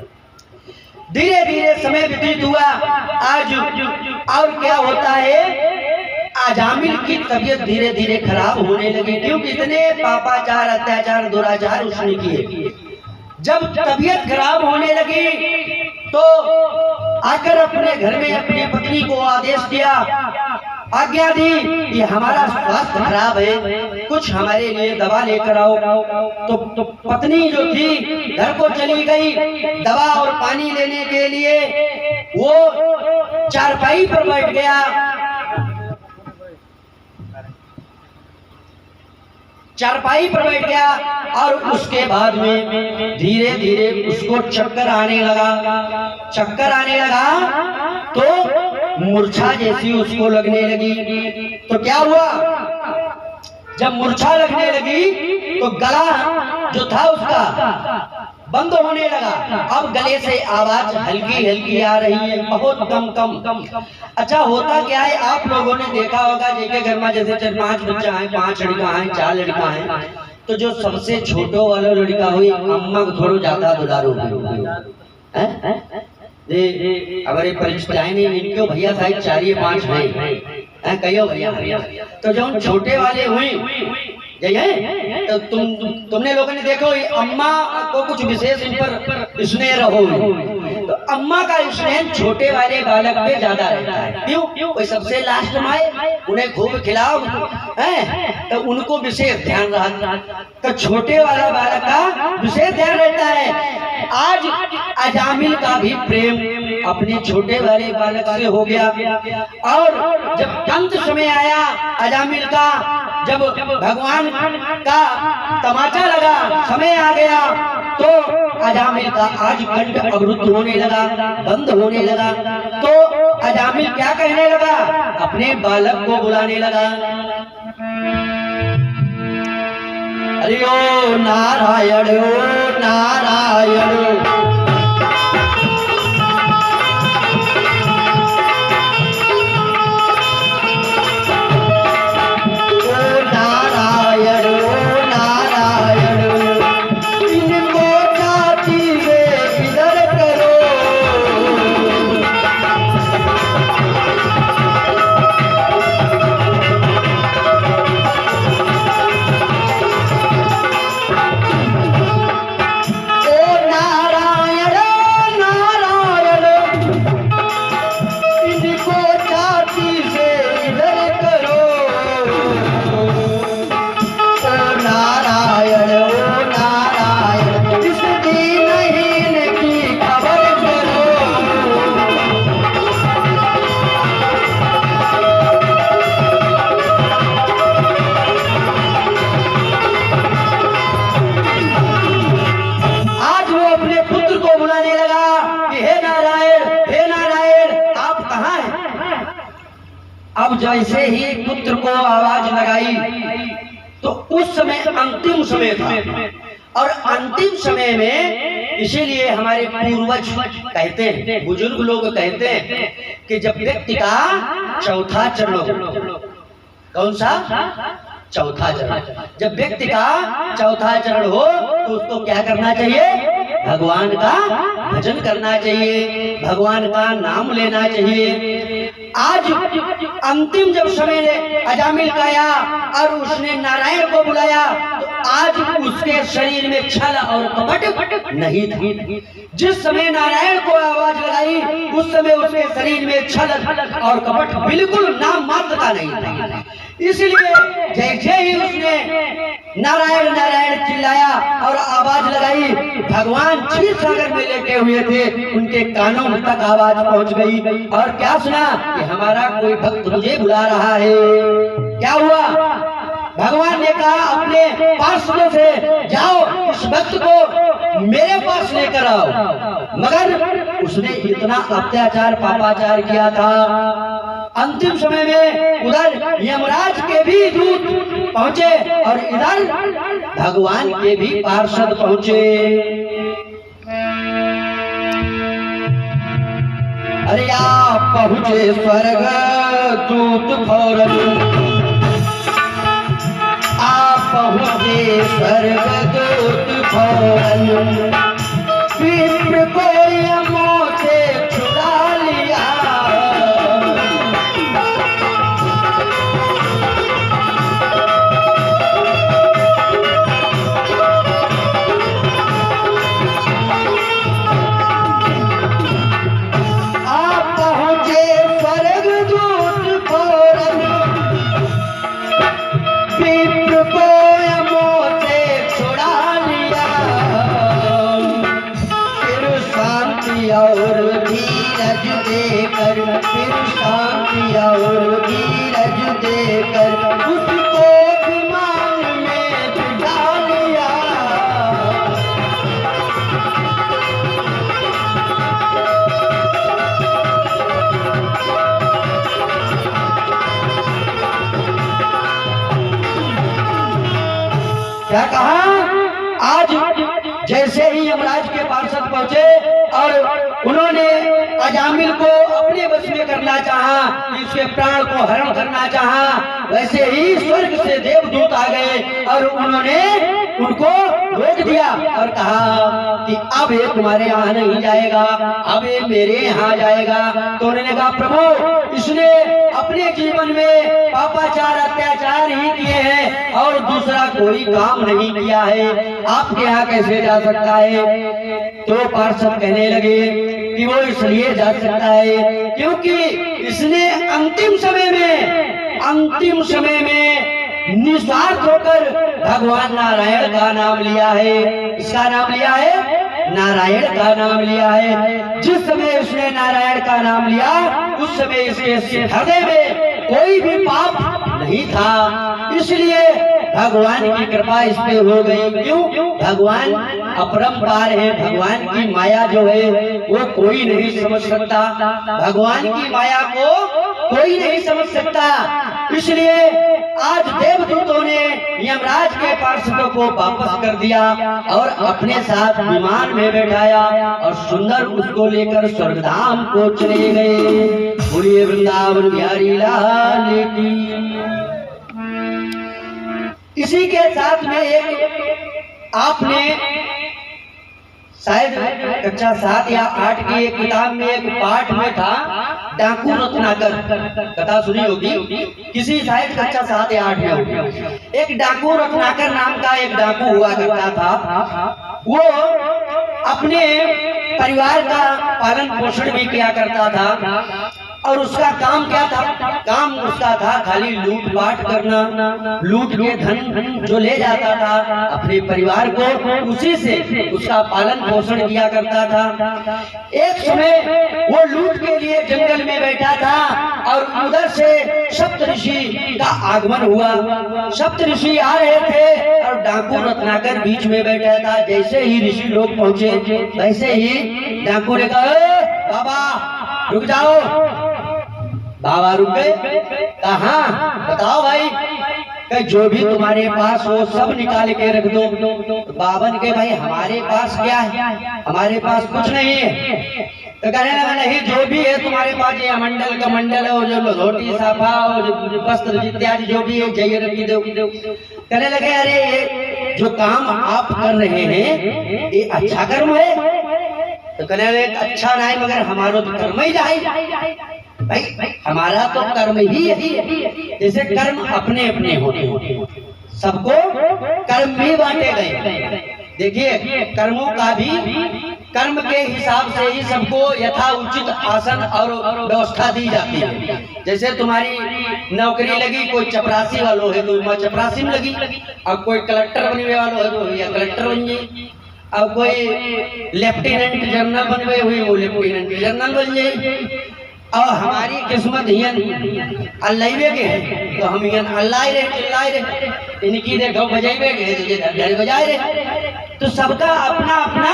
धीरे धीरे समय व्यतीत हुआ। आज और क्या होता है अजामिल की तबीयत धीरे धीरे खराब होने लगी, क्योंकि इतने पापाचार, अत्याचार, दुराचार उसने किए। जब तबीयत खराब होने लगी तो आकर अपने घर में अपनी पत्नी को आदेश दिया, आज्ञा दी कि हमारा स्वास्थ्य खराब है, कुछ हमारे लिए दवा लेकर आओ। तो पत्नी जो थी घर को चली गई दवा और पानी लेने के लिए। वो चारपाई पर बैठ गया, चारपाई पर बैठ गया और उसके बाद में धीरे धीरे उसको चक्कर आने लगा। चक्कर आने लगा तो मूर्छा जैसी उसको लगने लगी। तो क्या हुआ, जब मूर्छा लगने लगी तो गला जो था उसका बंद होने लगा। अब गले से आवाज हल्की हल्की आ रही है, बहुत कम कम। अच्छा, होता क्या है, आप लोगों ने देखा होगा जिनके घर में जैसे 4-5 बच्चा है, 5 लड़का है, 4 लड़का है, तो जो सबसे छोटो वाला लड़का हुई अम्मा को थोड़ा ज्यादा दुलारू हमारे परिचय नहीं, इनके भैया साहब 4-5 है, कहो भैया। तो जब छोटे वाले हुई यही है, तो तुमने लोगों ने देखो अम्मा को कुछ विशेष इन पर स्नेह रहो, तो अम्मा का स्नेह छोटे वाले बालक पे ज्यादा रहता है। क्यों? कोई सबसे लास्ट में आए, उन्हें खूब खिलाओ है, तो उनको विशेष ध्यान रहा। तो छोटे वाला बालक का विशेष ध्यान रहता है। आज अजामिल का भी प्रेम अपने छोटे वाले बालक से हो गया। और जब अंत समय आया अजामिल का, जब भगवान का तमाचा लगा, समय आ गया, तो अजामिल का आज कंठ अवरुद्ध होने लगा, बंद होने लगा। तो अजामिल क्या कहने लगा, अपने बालक को बुलाने लगा, अरे ओ नारायण, ओ नारायण। अब जैसे ही पुत्र को आवाज लगाई तो उस समय अंतिम समय था, और अंतिम समय में इसीलिए हमारे पूर्वज कहते हैं, बुजुर्ग लोग कहते हैं कि जब व्यक्ति का चौथा चरण हो, कौन सा चौथा चरण, जब व्यक्ति का चौथा चरण हो तो उसको क्या करना चाहिए, भगवान का भजन करना चाहिए, भगवान का नाम लेना चाहिए। आज अंतिम जब समय ने अजामिल का आया और उसने नारायण को बुलाया, तो आज उसके शरीर में छल और कपट नहीं था। जिस समय नारायण को आवाज लगाई उस समय उसके शरीर में छल और कपट बिल्कुल नाम मात्र का नहीं था। इसलिए जैसे ही उसने नारायण नारायण चिल्लाया और आवाज लगाई, भगवान क्षीर सागर में लेटे हुए थे, उनके कानों तक आवाज पहुंच गई और क्या सुना कि हमारा कोई भक्त मुझे बुला रहा है। क्या हुआ, भगवान ने कहा अपने पार्षदों से जाओ इस भक्त को मेरे पास लेकर आओ, मगर उसने इतना अत्याचार पापाचार किया था। अंतिम समय में उधर यमराज के भी दूत पहुंचे और इधर भगवान के भी पार्षद पहुंचे। अरे आप पहुंचे स्वर्ग दूत फौरन, आप पहुंचे स्वर्ग दूत फौरन, विप्र को यमों से छुड़ा लिया, क्या कहा? आज जैसे ही यमराज के पार्षद पहुंचे और उन्होंने अजामिल को अपने वश में करना चाहा, इसके प्राण को हरण करना चाहा, वैसे ही स्वर्ग से देवदूत आ गए और उन्होंने उनको रोक दिया और कहा कि अब ये तुम्हारे यहाँ नहीं जाएगा, अब ये मेरे यहाँ जाएगा। तो उन्होंने कहा प्रभु, इसने अपने जीवन में पापाचार अत्याचार ही किए हैं और दूसरा कोई काम नहीं किया है, आपके यहाँ कैसे जा सकता है? तो पार्षद कहने लगे कि वो इसलिए जा सकता है क्योंकि इसने अंतिम समय में निस्वार्थ होकर भगवान नारायण का नाम लिया है। इसका नाम लिया है, नारायण का नाम लिया है। जिस समय उसने नारायण का नाम लिया उस समय इसके हृदय में कोई भी पाप नहीं था, इसलिए भगवान की कृपा इस पे हो गई। क्यों? भगवान अपरंपार है, भगवान की माया जो है वो कोई नहीं समझ सकता, भगवान की माया को कोई नहीं समझ सकता। इसलिए आज देवदूतों ने यमराज के पार्षदों को वापस कर दिया और अपने साथ विमान में बैठाया और सुंदर उसको लेकर स्वर्गधाम को चले गए। बोलिए वृंदावन बिहारी लाल की। इसी के साथ में एक आपने शायद कक्षा 7 या 8 की एक किताब में एक पाठ में था, डाकू रत्नाकर, कथा सुनी होगी, किसी शायद कक्षा 7 या 8 में होगी। एक डाकू रत्नाकर नाम का एक डाकू हुआ करता था। वो अपने परिवार का पालन पोषण भी किया करता था और उसका काम क्या था? काम उसका था खाली लूट पाट करना, लूट के धन जो ले जाता था अपने परिवार को, उसी से उसका पालन पोषण किया करता था। एक समय वो लूट के लिए जंगल में बैठा था और उधर से सप्तऋषि का आगमन हुआ। सप्तऋषि आ रहे थे और डाकू रत्नाकर बीच में बैठा था। जैसे ही ऋषि लोग पहुंचे वैसे ही डाकू ने कहा, बाबा रुक जाओ। बाबा रुक गए। कहाँ? बताओ भाई। कि जो भी तुम्हारे पास हो सब निकाल के रख दो। बाबा ने कहा भाई हमारे पास क्या है? हमारे पास कुछ नहीं है। तो कहने लगा नहीं, जो भी है तुम्हारे पास, ये मंडल का मंडल है, जो रोटी साफा और वस्त्र इत्यादि जो भी है चाहिए रख दो। कहने लगे अरे ये जो काम आप कर रहे हैं ये अच्छा कर्म है। तो कहने लगे अच्छा नहीं मगर हमारा तो कर्म ही जाए भाई, हमारा तो कर्म ही है। जैसे कर्म अपने अपने होते हैं, सबको कर्म भी बांटे गए। देखिए कर्मों का भी कर्म के हिसाब से ही सबको यथा उचित आसन और व्यवस्था दी जाती है। जैसे तुम्हारी नौकरी लगी, कोई चपरासी वालों है तो चपरासी में लगी, और कोई कलेक्टर बनने वालों है तो या कलेक्टर बन जाए, और कोई लेफ्टिनेंट जनरल बनवे हुई वो लेफ्टिनेंट जनरल बन जाए। और हमारी किस्मत अल्लाह के है तो हम अल्लाह रहे, इनकी देखो बजाइबे के बजाए रहे। तो सबका अपना अपना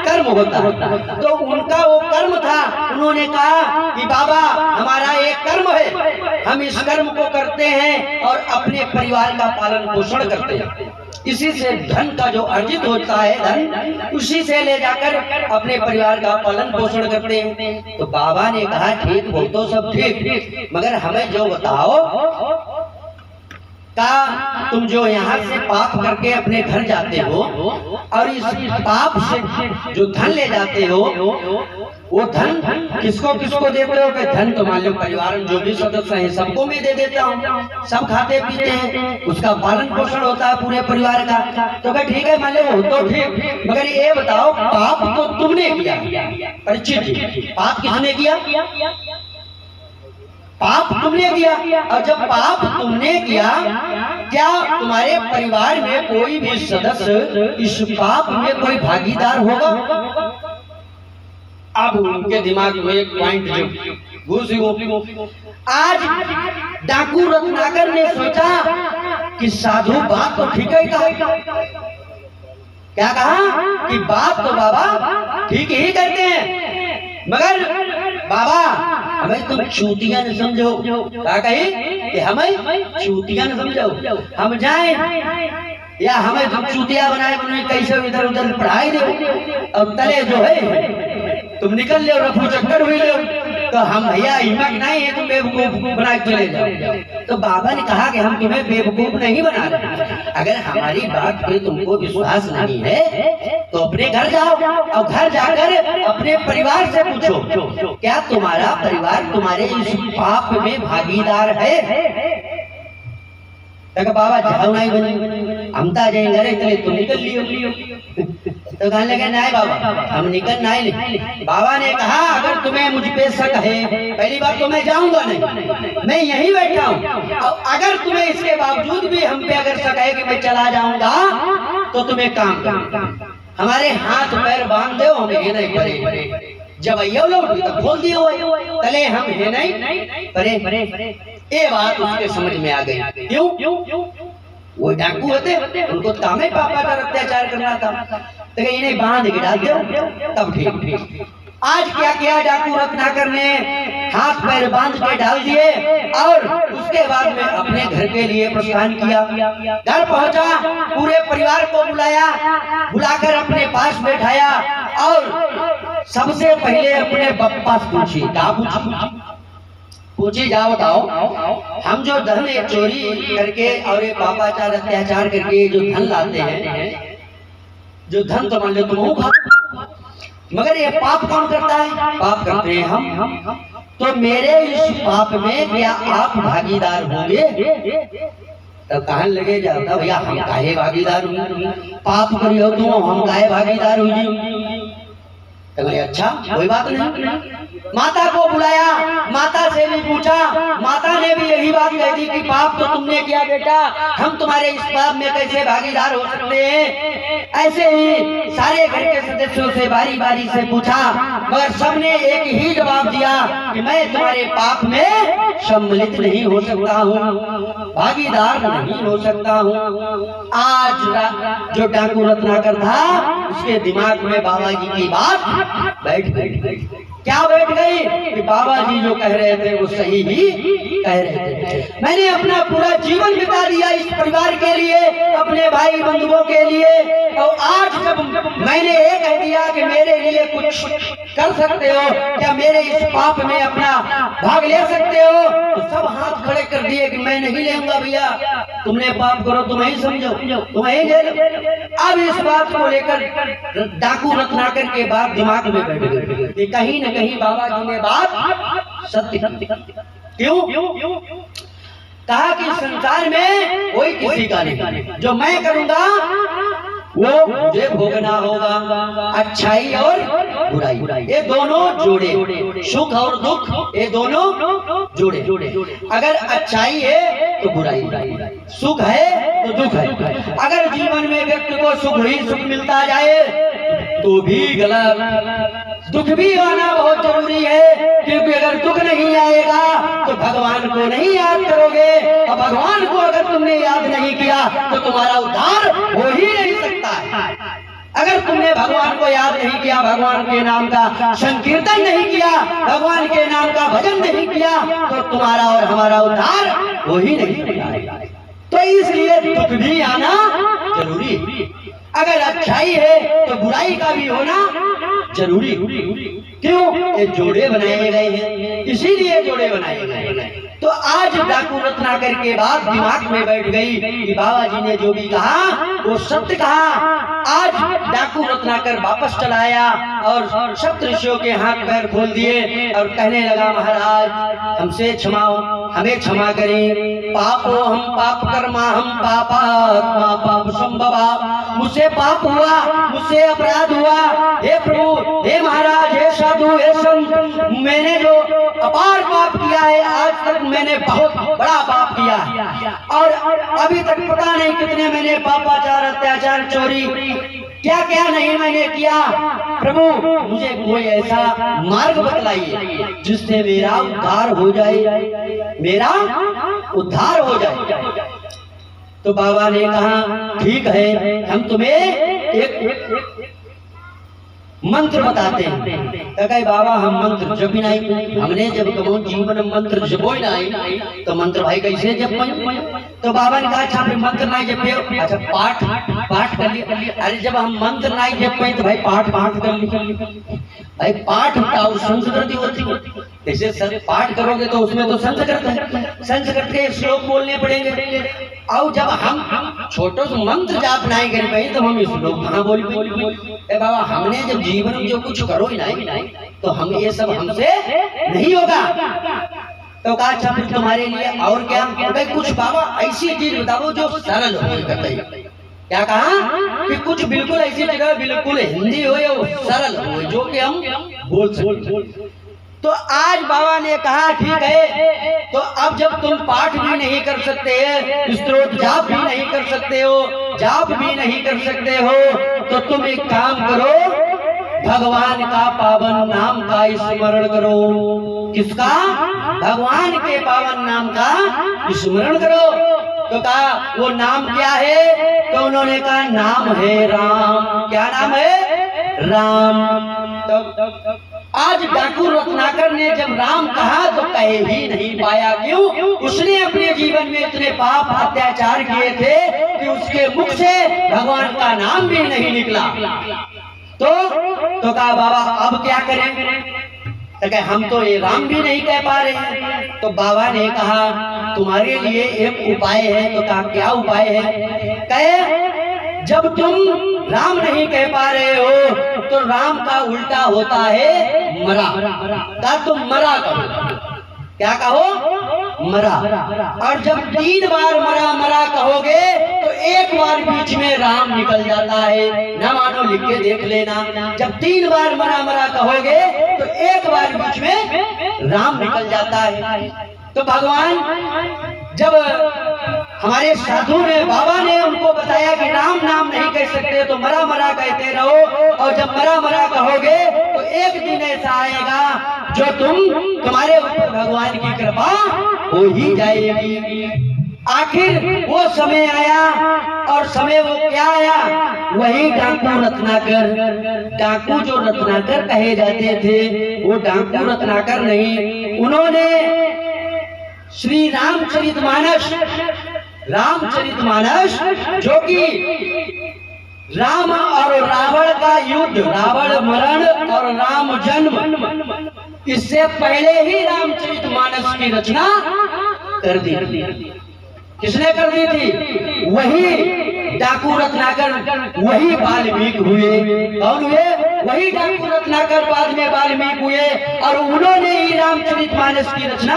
कर्म होता है। तो उनका वो कर्म था, उन्होंने कहा कि बाबा हमारा एक कर्म है, हम इस कर्म को करते हैं और अपने परिवार का पालन पोषण करते हैं। इसी से धन का जो अर्जित होता है धन, उसी से ले जाकर अपने परिवार का पालन पोषण करते हैं। तो बाबा ने कहा ठीक वो तो सब ठीक, मगर हमें जो बताओ का तुम जो यहाँ से पाप करके अपने घर जाते हो और इस पाप से जो धन ले जाते हो वो धन किसको किसको देते हो? कि धन तो मान लो परिवार में जो भी सदस्य हैं सबको मैं दे देता हूँ, सब खाते पीते हैं, उसका पालन पोषण होता है पूरे परिवार का। तो क्या ठीक है मान लो वो तो ठीक, मगर ये बताओ पाप तो तुमने किया। परीक्षित जी, पाप किसने किया? पाप तुमने किया। और जब पाप तुमने किया, क्या तुम्हारे परिवार में कोई भी सदस्य इस पाप में कोई भागीदार होगा? अब उनके दिमाग में एक पॉइंट जो घुस, आज डाकू रत्नाकर ने सोचा कि साधु बात तो ठीक है कहा। क्या कहा कि बात तो बाबा ठीक ही करते हैं, मगर बाबा हमें तुम चूतिया न समझो। क्या कही कि हमें चूतिया न समझो। हम जाएं या हमें तुम चूतिया बनाए बनाए कैसे इधर उधर पढ़ाई दो और तले जो है तुम निकल ले रफू चक्कर हुई लो तो हम भैया हिम्मत नहीं है तुम बेवकूफ बना के चले जाओ। तो बाबा ने कहा कि हम तुम्हें बेवकूफ नहीं बना रहे, अगर हमारी बात पे तुमको विश्वास नहीं है तो अपने घर जाओ और घर जाकर अपने परिवार से पूछो क्या तुम्हारा परिवार तुम्हारे इस पाप में भागीदार है। तो बाबा जाओ नहीं बनी हमता जाएंगे अरे चले तुम निकल लियो। तो कहने लगे नहीं बाबा हम निकल नहीं। बाबा ने कहा अगर तुम्हें मुझ पे शक है, पहली बात तो मैं जाऊंगा नहीं, मैं यहीं बैठा हूँ। और अगर तुम्हें इसके बावजूद भी हम पे अगर शक है कि मैं चला जाऊंगा तो तुम्हें काम करो, हमारे हाथ पैर बांध दो, हमें ये नहीं पड़े। जब अयो लोग तो खोल दियो तले हम है नहीं परे। ये बात उसके समझ में आ गई। क्यों? वो डाकू होते उनको तामे पापा का अत्याचार करना था, तो इन्हें बांध के डाल दो तब ठीक। आज क्या किया डाकू रत्नाकर ने, हाथ पैर बांध के डाल दिए और उसके बाद में अपने घर के लिए प्रस्थान किया। घर पहुंचा, पूरे परिवार को बुलाया, बुलाकर अपने पास बैठाया और सबसे पहले अपने बप्पा से पूछी, क्या पूछी जाओ बताओ हम जो धन चोरी करके और ये पापाचार अत्याचार करके जो धन लाते हैं, जो धन तो मान लो तुम खा, मगर ये पाप कौन करता है? पाप करते हैं हम। तो मेरे इस पाप में क्या आप भागीदार होंगे? तो कहने लगे जाता भैया हम काहे भागीदार हुए, पाप करियो तुम हम काहे भागीदार हुई। तो अच्छा कोई बात नहीं। माता को बुलाया, माता से भी पूछा, माता ने भी यही बात कही थी कि पाप तो तुमने किया बेटा, हम तुम्हारे इस पाप में कैसे भागीदार हो सकते हैं। ऐसे ही सारे घर के सदस्यों से बारी बारी से पूछा, मगर सबने एक ही जवाब दिया कि मैं तुम्हारे पाप में सम्मिलित नहीं हो सकता हूँ, भागीदार नहीं हो सकता हूँ। आज जो डाकू रत्नाकर था उसके दिमाग में बाबा जी की बात बैठ गई। क्या बैठ गई कि बाबा जी जो कह रहे थे वो सही ही कह रहे थे। मैंने अपना पूरा जीवन बिता दिया इस परिवार के लिए, अपने भाई बंधुओं के लिए, और आज जब मैंने ये कह दिया कि मेरे लिए कुछ कर सकते हो, क्या मेरे इस पाप में अपना भाग ले सकते हो, तो सब हाथ खड़े कर दिए कि मैं नहीं लेऊंगा भैया, तुमने पाप करो तुम ही समझो, तुम ही ले लो। अब इस बात को लेकर डाकू रत्नाकर के बाद दिमाग में बैठ गए कि कहीं न कहीं बाबा जी ने बात सत्य की। क्यों? कहा कि संसार में कोई किसी का नहीं, जो मैं करूंगा वो मुझे भोगना होगा। अच्छाई और बुराई ये दोनों जोड़े, सुख और दुख ये दोनों जोड़े। अगर अच्छाई है तो बुराई, सुख है तो दुख है। अगर जीवन में व्यक्ति को सुख ही सुख मिलता जाए तो भी गलत, दुख भी आना बहुत जरूरी है, क्योंकि अगर दुख नहीं आएगा तो भगवान को नहीं याद करोगे, और भगवान को अगर तुमने याद नहीं किया तो तुम्हारा उद्धार हो ही नहीं सकता है। अगर तुमने भगवान को याद नहीं किया, भगवान के नाम का संकीर्तन नहीं किया, भगवान के नाम का भजन नहीं किया, तो तुम्हारा और हमारा उद्धार हो ही नहीं सकता। तो इसलिए दुख भी आना जरूरी है। अगर अच्छाई है तो बुराई का भी होना जरूरी। क्यों? ये जोड़े बनाए गए हैं, इसीलिए जोड़े बनाए गए हैं। तो आज डाकू रत्नाकर के बाद दिमाग में बैठ गई कि बाबा जी ने जो भी कहा वो सत्य कहा। आज डाकू रत्नाकर वापस चलाया और सप्त ऋषियों के हाथ पैर खोल दिए और कहने लगा, महाराज हमसे क्षमा, हमें क्षमा करें, पापो हम पाप कर्मा हम पापात्मा पाप संभवा, मुझसे पाप हुआ, मुझसे अपराध हुआ, हे प्रभु, हे महाराज, हे साधु, हे संत, मैंने जो अपार पाप किया है, आज तक मैंने बहुत बड़ा पाप किया और अभी तक पता नहीं कितने मैंने पापाचार अत्याचार चोरी क्या क्या नहीं मैंने किया। प्रभु मुझे कोई ऐसा मार्ग बतलाइए जिससे मेरा उद्धार हो जाए, मेरा उद्धार हो जाए। तो बाबा ने कहा ठीक है, हम तुम्हें एक मंत्र बताते हैं। तो कहे बाबा हम मंत्र जप नहीं, हमने जब कबो जीवन मंत्र जपो नहीं तो मंत्र भाई कैसे जप? तो बाबा ने कहा अच्छा फिर मंत्र नहीं जपे, अच्छा पाठ पाठ कर लिया। अरे जब हम मंत्र नहीं जप पाए तो भाई पाठ पाठ कर लिया। भाई पाठ होता है संस्कृति होती, जैसे पाठ करोगे तो उसमें तो संस्कृत है, संस्कृत के श्लोक बोलने पड़ेंगे। और जब हम छोटो से मंत्र जाप नहीं कर पाए तो हम श्लोक कहाँ बोल पाए। बाबा हमने जब जीवन में जो कुछ करो ही नहीं तो हम ये सब हमसे नहीं होगा। तो कहा अच्छा फिर तुम्हारे लिए और क्या, भाई कुछ बाबा ऐसी चीज बताओ जो सरल हो करते। क्या कहा कि कुछ बिल्कुल ऐसी जगह बिल्कुल हिंदी हो या सरल हो जो कि हम बोल सकें। तो आज बाबा ने कहा ठीक है, तो अब जब तुम पाठ भी नहीं कर सकते, स्तोत्र जाप भी नहीं कर सकते हो, जाप भी नहीं कर सकते हो, तो तुम एक काम करो, भगवान का पावन नाम का स्मरण करो। किसका? भगवान के पावन नाम का स्मरण करो। तो कहा वो नाम क्या है? तो उन्होंने कहा नाम है राम। क्या नाम है? राम। तो आज डाकू रत्नाकर ने जब राम कहा तो कहे ही नहीं पाया। क्यों? उसने अपने जीवन में इतने पाप अत्याचार किए थे कि उसके मुख से भगवान का नाम भी नहीं निकला। तो कहा बाबा अब क्या करें? तो कहे हम तो ये राम भी नहीं कह पा रहे हैं। तो बाबा ने कहा तुम्हारे लिए एक उपाय है। तो कहा क्या उपाय है? कहे जब तुम राम नहीं कह पा रहे हो तो राम का उल्टा होता है मरा। कहा तुम मरा कहो। क्या कहो? मरा। और जब 3 बार मरा मरा कहोगे तो एक बार बीच में राम निकल जाता है। ना मानो लिख के देख लेना, जब 3 बार मरा मरा कहोगे तो एक बार बीच में राम निकल जाता है। तो भगवान जब हमारे साधु ने बाबा ने उनको बताया कि राम नाम नहीं कह सकते तो मरा मरा कहते रहो, और जब मरा मरा कहोगे तो एक दिन ऐसा आएगा जो तुम्हारे ऊपर भगवान की कृपा हो ही जाएगी। आखिर वो समय आया, और समय वो क्या आया? वही डाकू रत्नाकर। डाकू जो रत्नाकर कहे जाते थे वो डाकू रत्नाकर नहीं, उन्होंने श्री रामचरितमानस जो कि राम और रावण का युद्ध, रावण मरण और राम जन्म, इससे पहले ही रामचरितमानस की रचना कर दी। किसने कर दी थी? वही डाकू रत्नाकर, वही वाल्मीकि हुए। कौन हुए? वही डाकू रत्नाकर बाद में वाल्मीकि हुए, और उन्होंने ही रामचरितमानस की रचना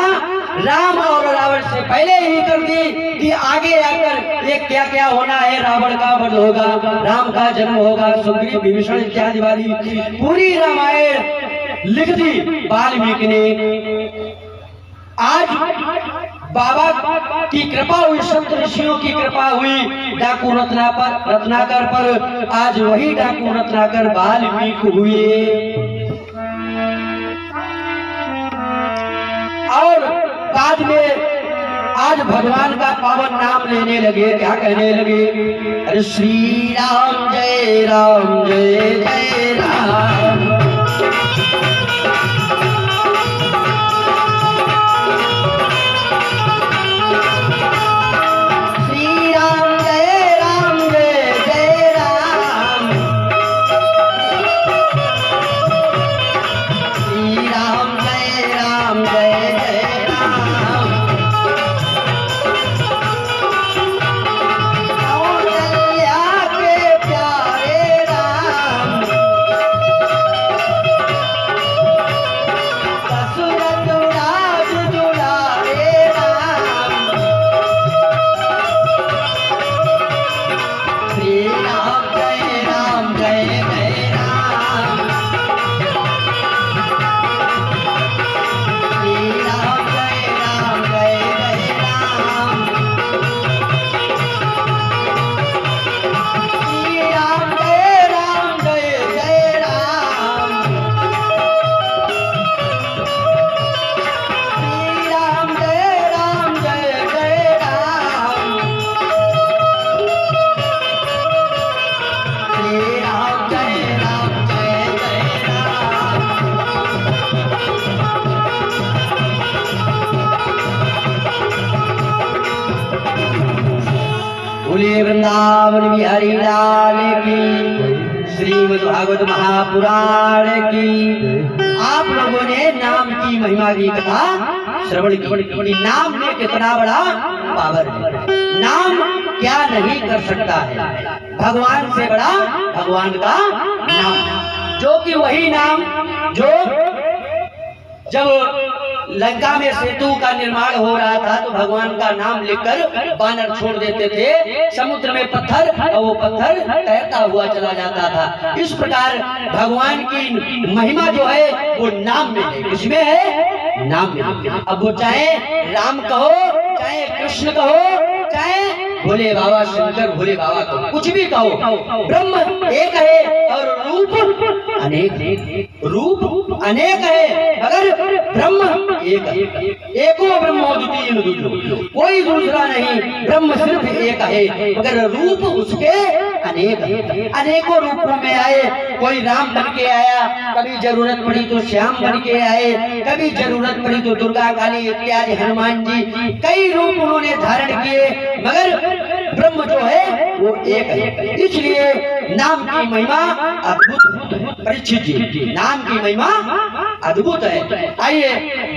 राम और रावण से पहले ही कर दी कि आगे आकर ये क्या क्या होना है। रावण का वध होगा, राम का जन्म होगा, सुग्रीव विभीषण इत्यादि वाली पूरी रामायण लिख दी वाल्मीकि ने। आज बाबा की कृपा हुई, संत ऋषियों की कृपा हुई डाकू रत्नाकर पर। आज वही डाकू रत्नाकर वाल्मीकि हुए। और बाद में आज भगवान का पावन नाम लेने लगे। क्या कहने लगे? अरे श्री राम जय जय राम। वृंदावन बिहारी लाल की, श्रीमद् भागवत महापुराण की। आप लोगों ने नाम की महिमा की कथा श्रवण की। नाम में कितना बड़ा पावर है, नाम क्या नहीं कर सकता है। भगवान से बड़ा भगवान का नाम, जो कि वही नाम जो जब लंका में सेतु का निर्माण हो रहा था तो भगवान का नाम लेकर बानर छोड़ देते थे समुद्र में पत्थर, और वो पत्थर तैरता हुआ चला जाता था। इस प्रकार भगवान की महिमा जो है वो नाम में है। किसमें है? नाम में। अब वो चाहे राम कहो, चाहे कृष्ण कहो, चाहे भोले बाबा शंकर भोले बाबा कहो, कुछ भी कहो, ब्रह्म एक है और रूप अनेक है। रूप अनेक है मगर ब्रह्म एक है। एको ब्रह्मो द्वितीयो द्वितीयो, कोई दूसरा नहीं, ब्रह्म सिर्फ एक है मगर रूप उसके अनेक है। अनेकों रूपों में आए, कोई राम बन के आया, कभी जरूरत पड़ी तो श्याम बन के आए, कभी जरूरत पड़ी तो दुर्गा काली इत्यादि हनुमान जी, कई रूप उन्होंने धारण किए मगर ब्रह्म जो है वो एक है। इसलिए नाम की महिमा अद्भुत। परीक्षित जी, नाम की महिमा अद्भुत है। आइए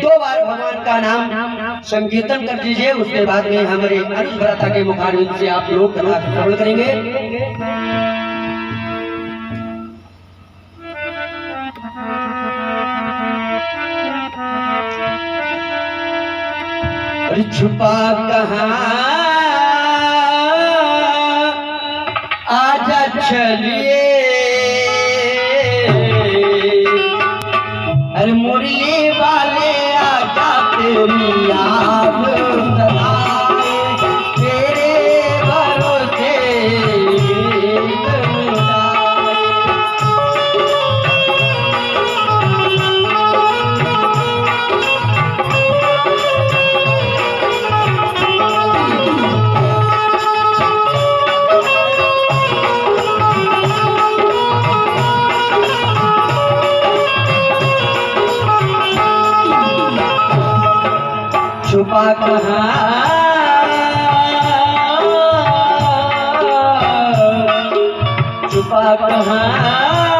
2 बार भगवान का नाम संकीर्तन कर दीजिए, उसके बाद में हमारे अनुस्मृता के मुखारविंद से आप लोग कथा श्रवण करेंगे। छुपा कहाँ आजा चलिए, अरे मुरली वाले आजा तेरी याद सदाए, तेरे भरोसे छुपा कहाँ छुपा कहाँ